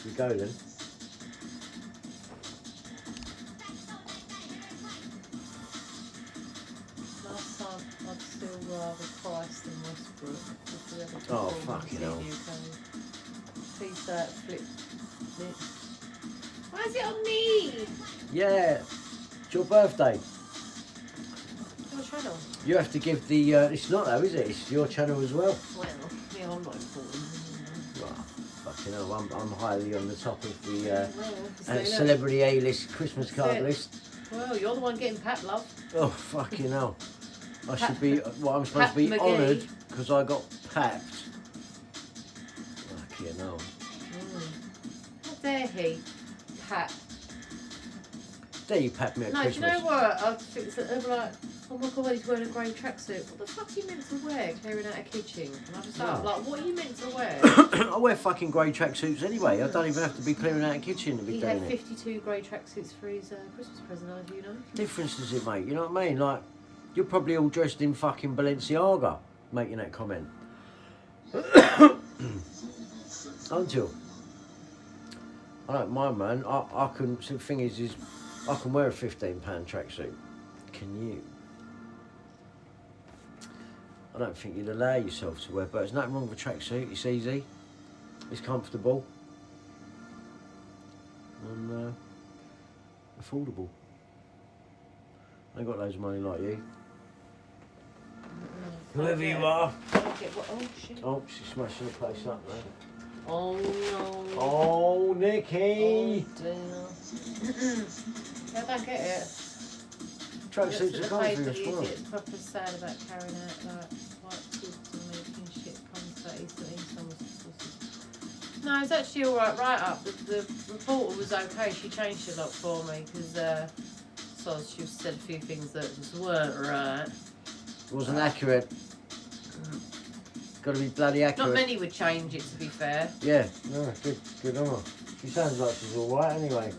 we go then? Last time I'd still rather Christ than Westbrook. Oh, fucking hell. Please flip it. Why is it on me? Yeah, it's your birthday. Your channel. You have to give the, it's not though, is it? It's your channel as well. Well, yeah, I'm not important. Well, fucking hell, I'm highly on the top of the Well, celebrity A-list Christmas card list. Well, you're the one getting pat, love. Oh, fucking hell. I should be, I'm supposed to be honoured because I got papped. Fucking hell. How dare he pat? Dare you pat me at No, Christmas? do you know what? I think they're like, oh my god, he's wearing a grey tracksuit. What the fuck are you meant to wear clearing out a kitchen? And I just thought, like, what are you meant to wear? I wear fucking grey tracksuits anyway. I don't even have to be clearing out a kitchen to be He doing had it. 52 grey tracksuits for his Christmas present, do you know? Difference does it make? You know what I mean? Like, you're probably all dressed in fucking Balenciaga making that comment. Aren't you? I don't mind, man. I can. So the thing is I can wear a £15 tracksuit. Can you? I don't think you'd allow yourself to wear, but there's nothing wrong with a tracksuit. It's easy. It's comfortable. And affordable. I ain't got loads of money like you. Whoever you are. Oh shit. Oh, she's smashing the place up, man. Oh no. Oh, Nicky! Oh dear. I don't get it. Tracksuits are comfy as well. It's proper sad about carrying out like white goods and making shit come to No, it's actually alright, right up. The reporter was okay, she changed it a lot for me because she said a few things that just weren't right. It wasn't accurate. Got to be bloody accurate. Not many would change it, to be fair. Yeah, no, good on her. She sounds like she's alright anyway.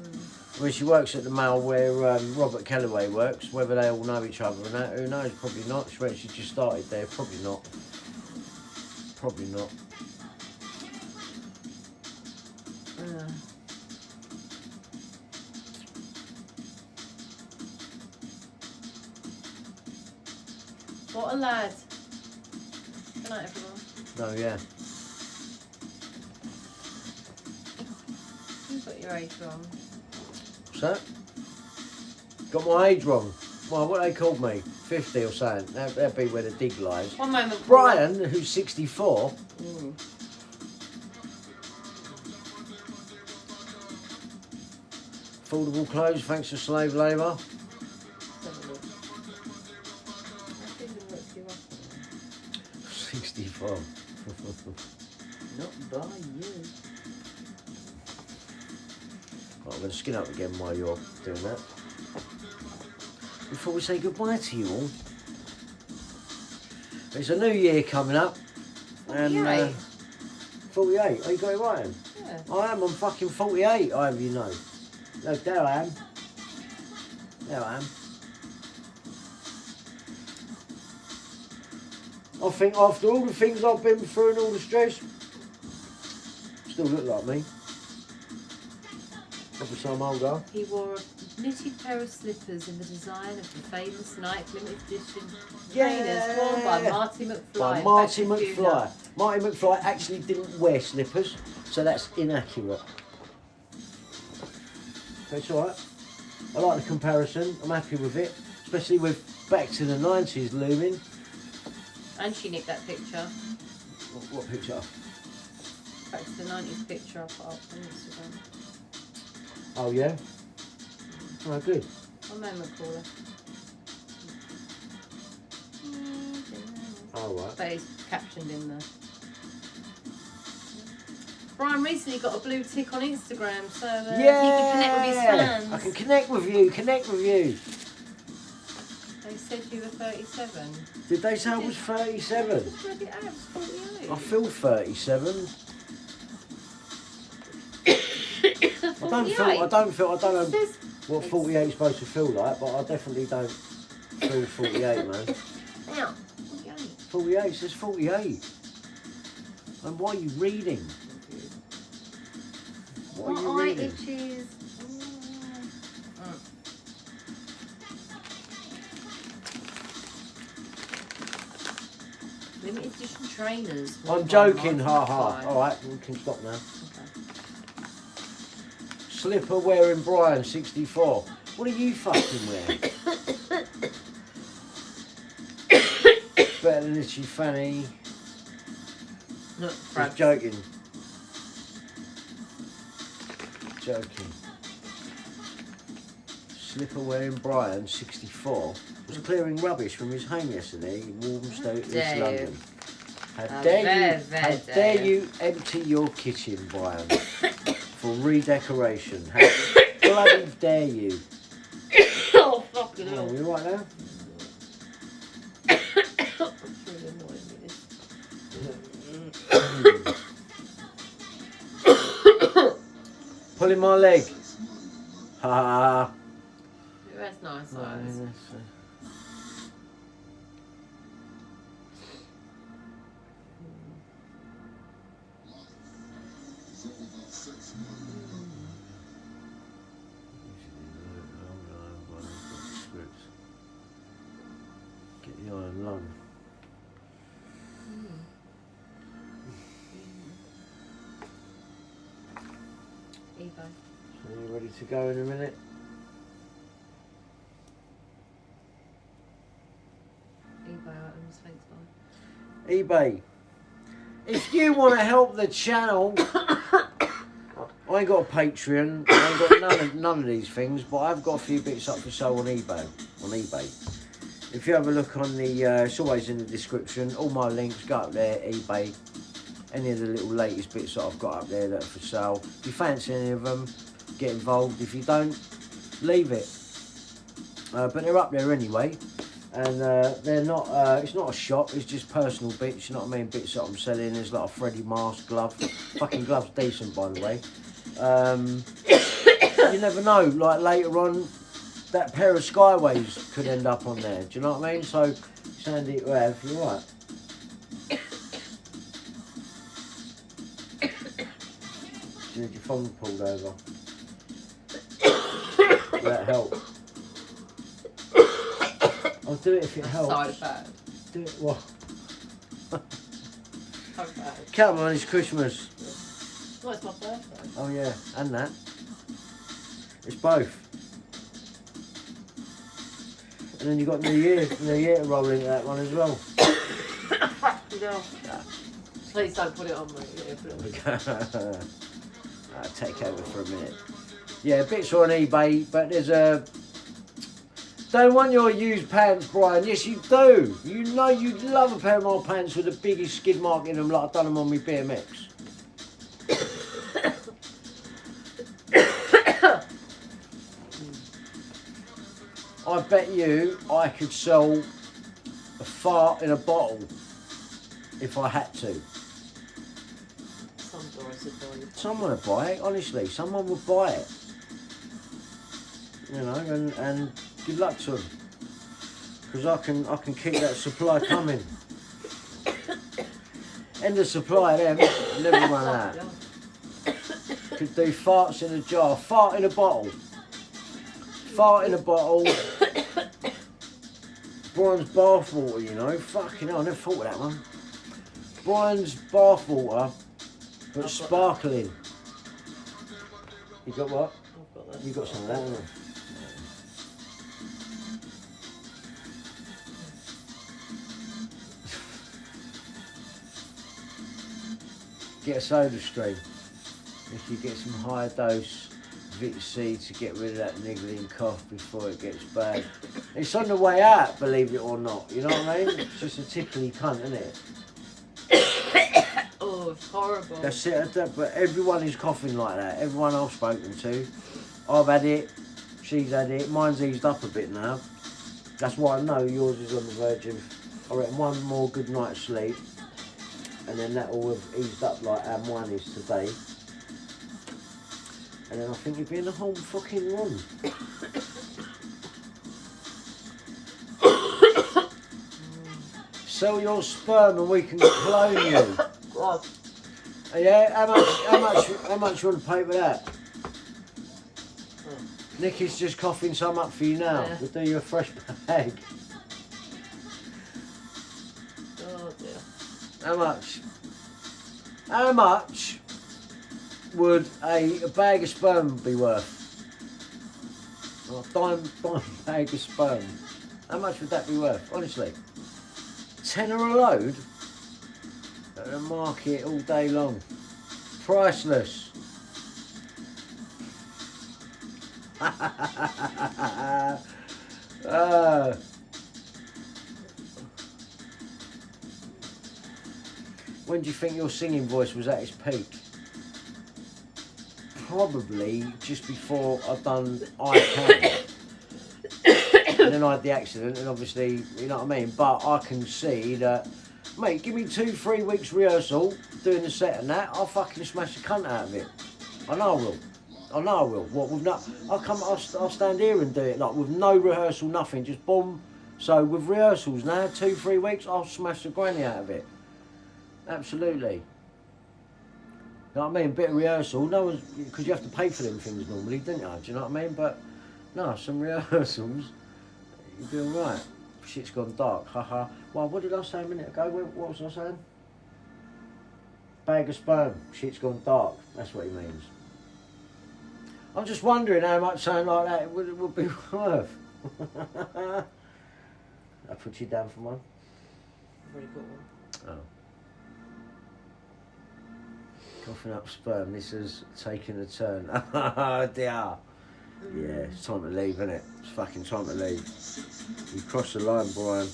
I mean, she works at the Mail where Robert Kellaway works. Whether they all know each other and that, who knows? Probably not. She just started there. Probably not. Probably not. What a lad. Good night, everyone. No, yeah. You've got your age wrong. What's that? Got my age wrong. Well, what they called me? 50 or something. That'd be where the dig lies. One moment. Brian, who's 64. Affordable clothes, thanks to slave labour. 64. Not by you. Right, I'm going to skin up again while you're doing that. Before we say goodbye to you all. It's a new year coming up. 48. 48. Oh, you got it right then? Yeah. I am. I'm fucking 48, however you know. No doubt I am. There I am. I think after all the things I've been through and all the stress, still look like me. Obviously I'm older. He wore a knitted pair of slippers in the design of the famous Nike limited edition trainers worn by Marty McFly. By Marty McFly. Marty McFly actually didn't wear slippers, so that's inaccurate. That's alright. I like the comparison. I'm happy with it, especially with Back to the 90s looming. And she nicked that picture. What picture? Back to the 90s picture I put up on Instagram. Oh yeah? Oh good. I'm Emma Caller. Oh right. But it's captioned in there. Brian recently got a blue tick on Instagram, so he can connect with his fans. I can connect with you. They said you were 37. Did they say I was 37? Just read it out, it's 48. I feel 37. I don't know what 48 is supposed to feel like, but I definitely don't feel 48, man. Now, 48 says 48. And why are you reading? What are you reading? Itches. Limited edition trainers. I'm joking, ha. Alright, we can stop now. Okay. Slipper wearing Brian, 64. What are you fucking wearing? Better than Itchy Fanny. Look, Just joking. Slipper wearing Brian, 64, was clearing rubbish from his home yesterday in Walthamstow, East London. How dare you empty your kitchen, Brian, for redecoration? How bloody dare you? Oh, fucking hell. Oh, you right now? It's really annoying me, this. Pulling my leg. Ha. That's nice eyes. Get the iron lung. eBay. So you ready to go in a minute? eBay items, thanks, bye. eBay. If you want to help the channel, I ain't got a Patreon, I ain't got none of these things, but I've got a few bits up for sale on eBay. If you have a look on the, it's always in the description, all my links, go up there, eBay. Any of the little latest bits that I've got up there that are for sale. If you fancy any of them, get involved. If you don't, leave it. But they're up there anyway. And they're not, it's not a shop, it's just personal bits, you know what I mean? Bits that I'm selling. There's like a Freddy mask, glove. Fucking glove's decent, by the way. You never know, like later on, that pair of Skyways could end up on there. Do you know what I mean? So, it's handy to have. You're right. You need your phone pulled over. Will that help? I'll do it if it helps. So bad. Do it what? So bad. Come on, it's Christmas. Well, it's my birthday. Oh yeah, and that. It's both. And then you got New Year to roll into that one as well. You know. Please don't put it on me. Yeah, put it on me. I'll take over for a minute. Yeah, bits are on eBay, but there's a... Don't want your used pants, Brian. Yes, you do. You know you'd love a pair of my pants with the biggest skid mark in them like I've done them on my BMX. I bet you I could sell a fart in a bottle if I had to. Some boys would buy it. Someone would buy it, honestly. Someone would buy it. You know, and Good luck to them. Because I can keep that supply coming. End of supply of them, never run out. Could do farts in a jar, fart in a bottle. Fart in a bottle. Brian's bath water, you know. Fucking hell, I never thought of that one. Brian's bath water, but sparkling. You got what? I've got that. You got some of that, haven't you? Get a soda stream. If you get some high dose Vit C to get rid of that niggling cough before it gets bad. It's on the way out, believe it or not. You know what I mean? It's just a tickly cunt, isn't it? Oh, it's horrible. That's it. But everyone is coughing like that. Everyone I've spoken to. I've had it. She's had it. Mine's eased up a bit now. That's why I know yours is on the verge of, I reckon, one more good night's sleep. And then that will have eased up like our mine is today. And then I think you'll be in the whole fucking room. Sell your sperm and we can clone you. God. Yeah, how much you want to pay for that? Nicky's just coughing some up for you now. Yeah. We'll do you a fresh bag. Oh dear. How much? How much would a bag of sperm be worth? A dime bag of sperm. How much would that be worth? Honestly. £10 a load at the market all day long. Priceless. When do you think your singing voice was at its peak? Probably just before I'd done I Can. And then I had the accident, and obviously, you know what I mean? But I can see that, mate, give me 2-3 weeks rehearsal, doing the set and that, I'll fucking smash the cunt out of it. I know I will. I know I will. What, with no, I'll stand here and do it, like, with no rehearsal, nothing, just boom. So with rehearsals now, 2-3 weeks, I'll smash the granny out of it. Absolutely. You know what I mean? Bit of rehearsal. No one's, because you have to pay for them things normally, don't you? Do you know what I mean? But no, some rehearsals, you'll be alright. Shit's gone dark. Haha. Well, what did I say a minute ago? What was I saying? Bag of sperm. Shit's gone dark. That's what he means. I'm just wondering how much something like that would be worth. I put you down for one. I've already got one. Oh. Coughing up sperm, this has taken a turn. Oh dear. Yeah, it's time to leave, isn't it? It's fucking time to leave. You crossed the line, Brian.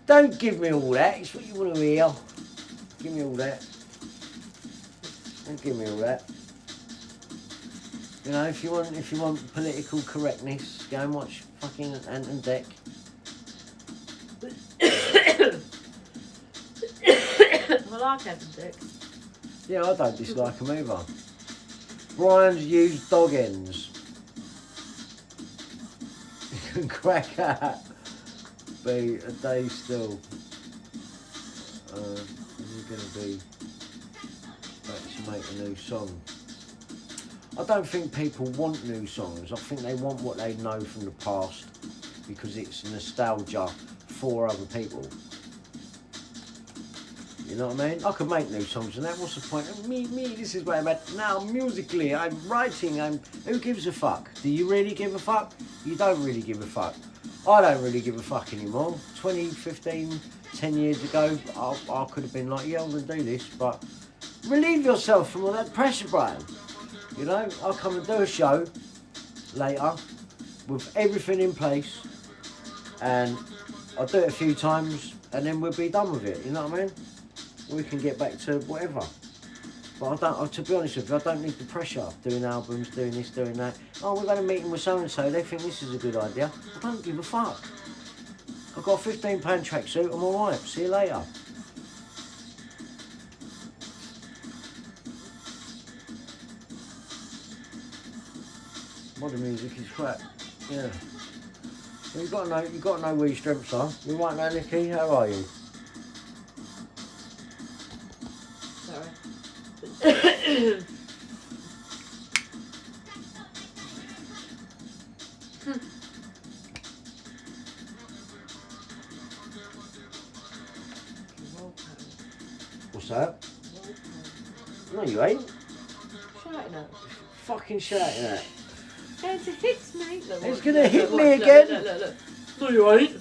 Don't give me all that, it's what you want to hear. Give me all that. Don't give me all that. You know, if you want political correctness, go and watch fucking Ant and Dec. I like Ant and Dec. Yeah, I don't dislike them either. Brian's used dog ends. You can crack out. Be a day still. You're going to be back to make a new song. I don't think people want new songs. I think they want what they know from the past because it's nostalgia for other people. You know what I mean? I could make new songs and that, what's the point? Me, this is where I'm at now musically. I'm writing, who gives a fuck? Do you really give a fuck? You don't really give a fuck. I don't really give a fuck anymore. 20, 15, 10 years ago, I could have been like, yeah, I'm going to do this, but relieve yourself from all that pressure, Brian. You know, I'll come and do a show later with everything in place and I'll do it a few times and then we'll be done with it, you know what I mean? We can get back to whatever. But to be honest with you, I don't need the pressure doing albums, doing this, doing that. Oh, we've had a meeting with so-and-so, they think this is a good idea. I don't give a fuck. I've got a £15 tracksuit, I'm alright, see you later. Modern music is crap. Yeah. Well, you got to know where your strengths are. You right now, Nikki? How are you? Sorry. What's that? No, you ain't. Shouting at. Fucking shouting at. It's a hit me. Look, It's watch, gonna look, hit look, me watch, again. Look. No, you ain't.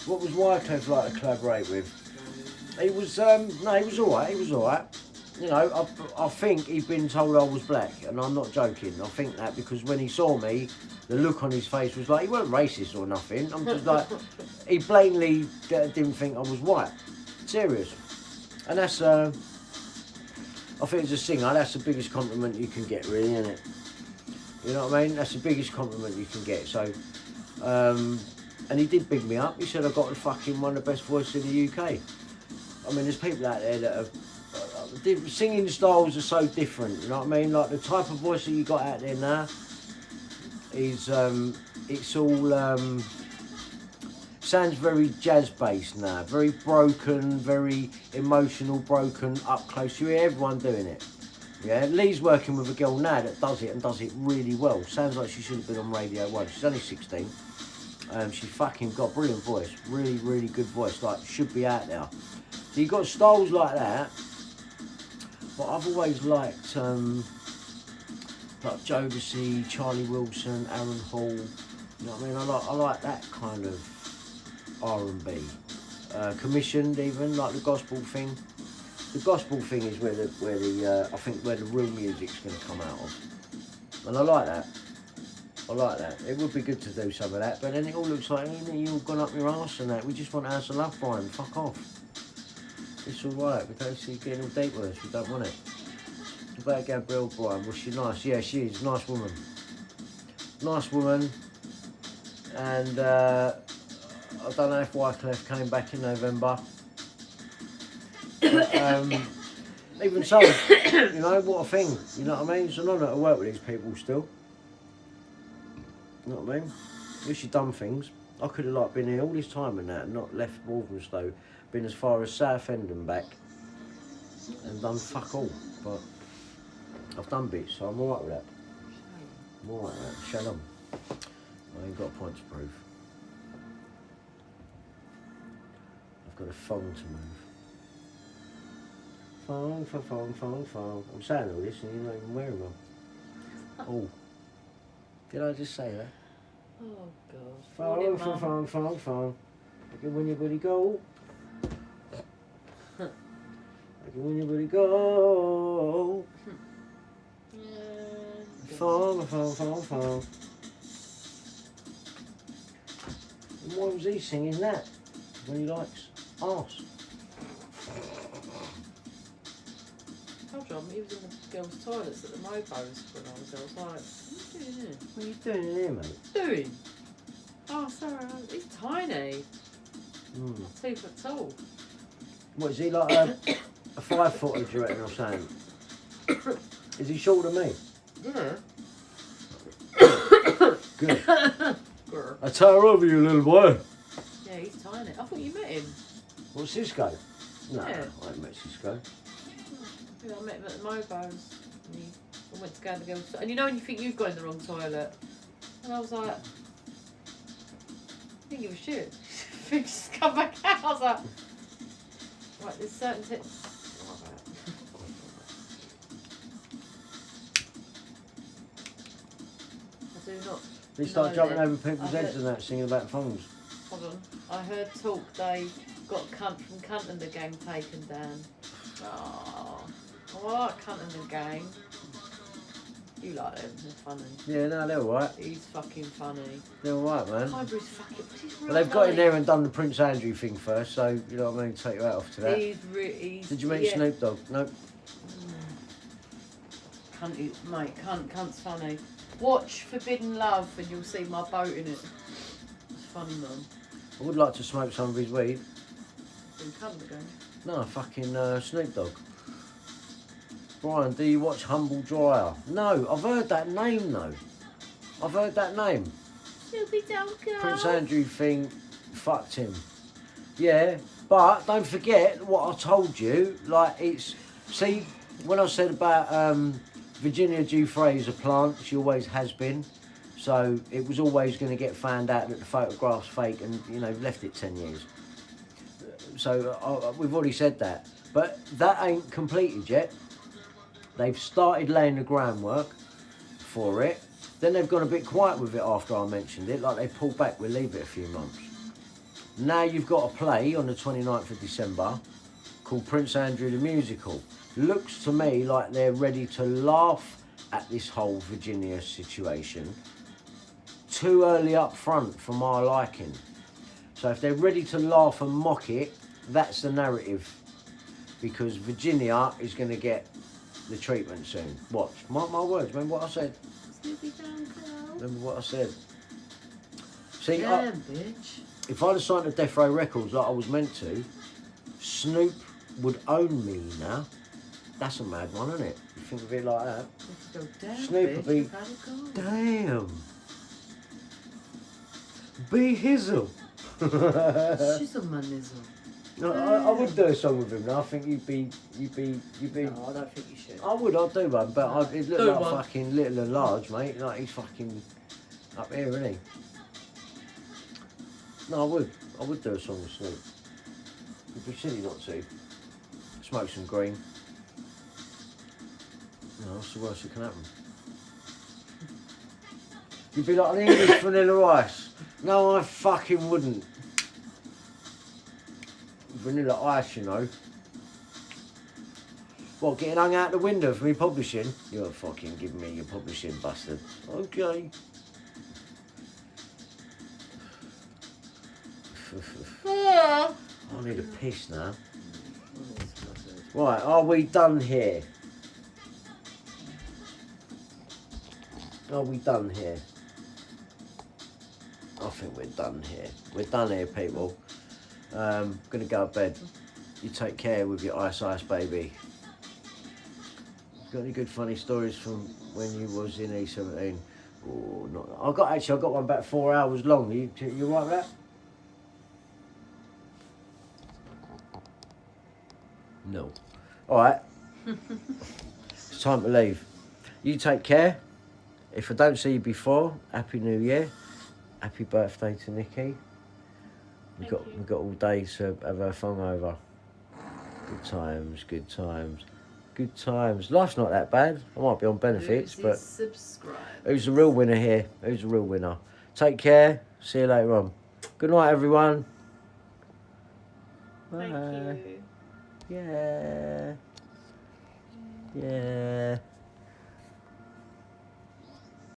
What was Wyclef like to collaborate with? He was no, he was alright. He was alright. You know, I think he'd been told I was black, and I'm not joking. I think that because when he saw me, the look on his face was like he weren't racist or nothing. I'm just like he blatantly didn't think I was white. Serious. And that's I think as a singer, that's the biggest compliment you can get, really, isn't it? You know what I mean? That's the biggest compliment you can get. So, and he did big me up. He said I got fucking one of the best voices in the UK. I mean, there's people out there that are singing styles are so different. You know what I mean? Like the type of voice that you got out there now is it's all sounds very jazz based now, very broken, very emotional, broken, up close. You hear everyone doing it. Yeah, Lee's working with a girl now that does it and does it really well. Sounds like she should have been on Radio 1. She's only 16. She's fucking got a brilliant voice, really, really good voice. Like should be out there. So you got styles like that, but I've always liked like Jodeci, Charlie Wilson, Aaron Hall. You know what I mean? I like that kind of R&B. Commissioned even, like the gospel thing. The gospel thing is where the I think where the real music's going to come out of, and I like that. I like that. It would be good to do some of that, but then it all looks like you all gone up your arse and that. We just want House of Love, Brian. Fuck off. It's all right. We don't see getting all date with us. We don't want it. What about Gabrielle, Brian? Was she nice? Yeah, she is. Nice woman. Nice woman. And I don't know if Wyclef came back in November. But, even so, you know, what a thing. You know what I mean? It's an honour to work with these people still. You know what I mean? At least you've done things. I could have like been here all this time and that and not left Walthamstow, been as far as Southend and back and done fuck all. But I've done bits, so I'm alright with that. I'm alright with that. Shalom. I ain't got a point to prove. I've got a phone to move. Phone. I'm saying all this and you're not even wearing one. Oh. Did I just say that? Oh God. Phone. I can win your buddy go. I can win your buddy go. Phone. And why was he singing that? When he likes arse. He was in the girls' toilets at the Mobos when I was like, what are you doing here? What are you doing here, mate? Doing? Oh, sorry, he's tiny. Not 2 foot tall. What, is he like a 5 footer, do you reckon, or something? Is he shorter than me? Yeah. Good. I tower over you, little boy. Yeah, he's tiny. I thought you met him. What's Cisco? No, Yeah. I ain't met Cisco. Yeah, I met him at the Mobos. And I went to go to the girls' toilet. And you know when you think you've gone in the wrong toilet? And I was like, I think it was shit. Just come back out. I was like, right, there's certain tips. I do not. They start jumping over people's I heads heard- and that, singing about phones. Hold on. I heard talk they got Cunt from Cunt and the Gang taken down. Oh, I like Cunt and the Gang. You like them, they're funny. Yeah, no, they're alright. He's fucking funny. They're alright, man. Kybra's fucking. What's his real But they've got in name? there and done the Prince Andrew thing first, so you know what I mean, take your hat off to that. He's Did you meet yeah. Snoop Dogg? Nope. Cunt's funny. Watch Forbidden Love and you'll see my boat in it. It's funny, man. I would like to smoke some of his weed. In Cunt again. No, fucking Snoop Dogg. Brian, do you watch Humble Dryer? No, I've heard that name though. I've heard that name. Snoopy don't go. Prince Andrew thing fucked him. Yeah, but don't forget what I told you. Like it's, see, when I said about Virginia Giuffre is a plant, she always has been. So it was always going to get found out that the photograph's fake, and you know left it 10 years. So we've already said that, but that ain't completed yet. They've started laying the groundwork for it. Then they've gone a bit quiet with it after I mentioned it, like they pulled back, we'll leave it a few months. Now you've got a play on the 29th of December called Prince Andrew the Musical. Looks to me like they're ready to laugh at this whole Virginia situation. Too early up front for my liking. So if they're ready to laugh and mock it, that's the narrative. Because Virginia is going to get the treatment soon. Watch. Mark my words. Remember what I said? Remember what I said? See, Damn, bitch. if I'd have signed to Death Row Records like I was meant to, Snoop would own me now. That's a mad one, isn't it? You think of it like that. Go, damn, Snoop bitch, would be, you've had a go. damn. Be hizzle. She's a manism. No, I would do a song with him now. I think you'd be. No, I don't think you should. I would, I'd do one, but it Do looked like one. fucking Little and Large, mate. Like he's fucking up here, isn't he? No, I would do a song with Snoop. It'd be silly not to. Smoke some green. No, what's the worst that can happen? You'd be like an English vanilla ice. No, I fucking wouldn't. Vanilla ice, you know. What, getting hung out the window for me publishing? You're fucking giving me your publishing, bastard. Okay. I need a piss now. Right, are we done here? Are we done here? I think we're done here. We're done here, people. Gonna go to bed. You take care with your ice baby. Got any good funny stories from when you was in E17? Oh, not. I got one about 4 hours long. You right with that? No. All right. It's time to leave. You take care. If I don't see you before, Happy New Year. Happy birthday to Nikki. We've got all day to have our fun over. Good times, good times, good times. Life's not that bad. I might be on benefits, but subscribe. who's the real winner here? Who's the real winner? Take care. See you later on. Good night, everyone. Bye. Thank you. Yeah. Yeah.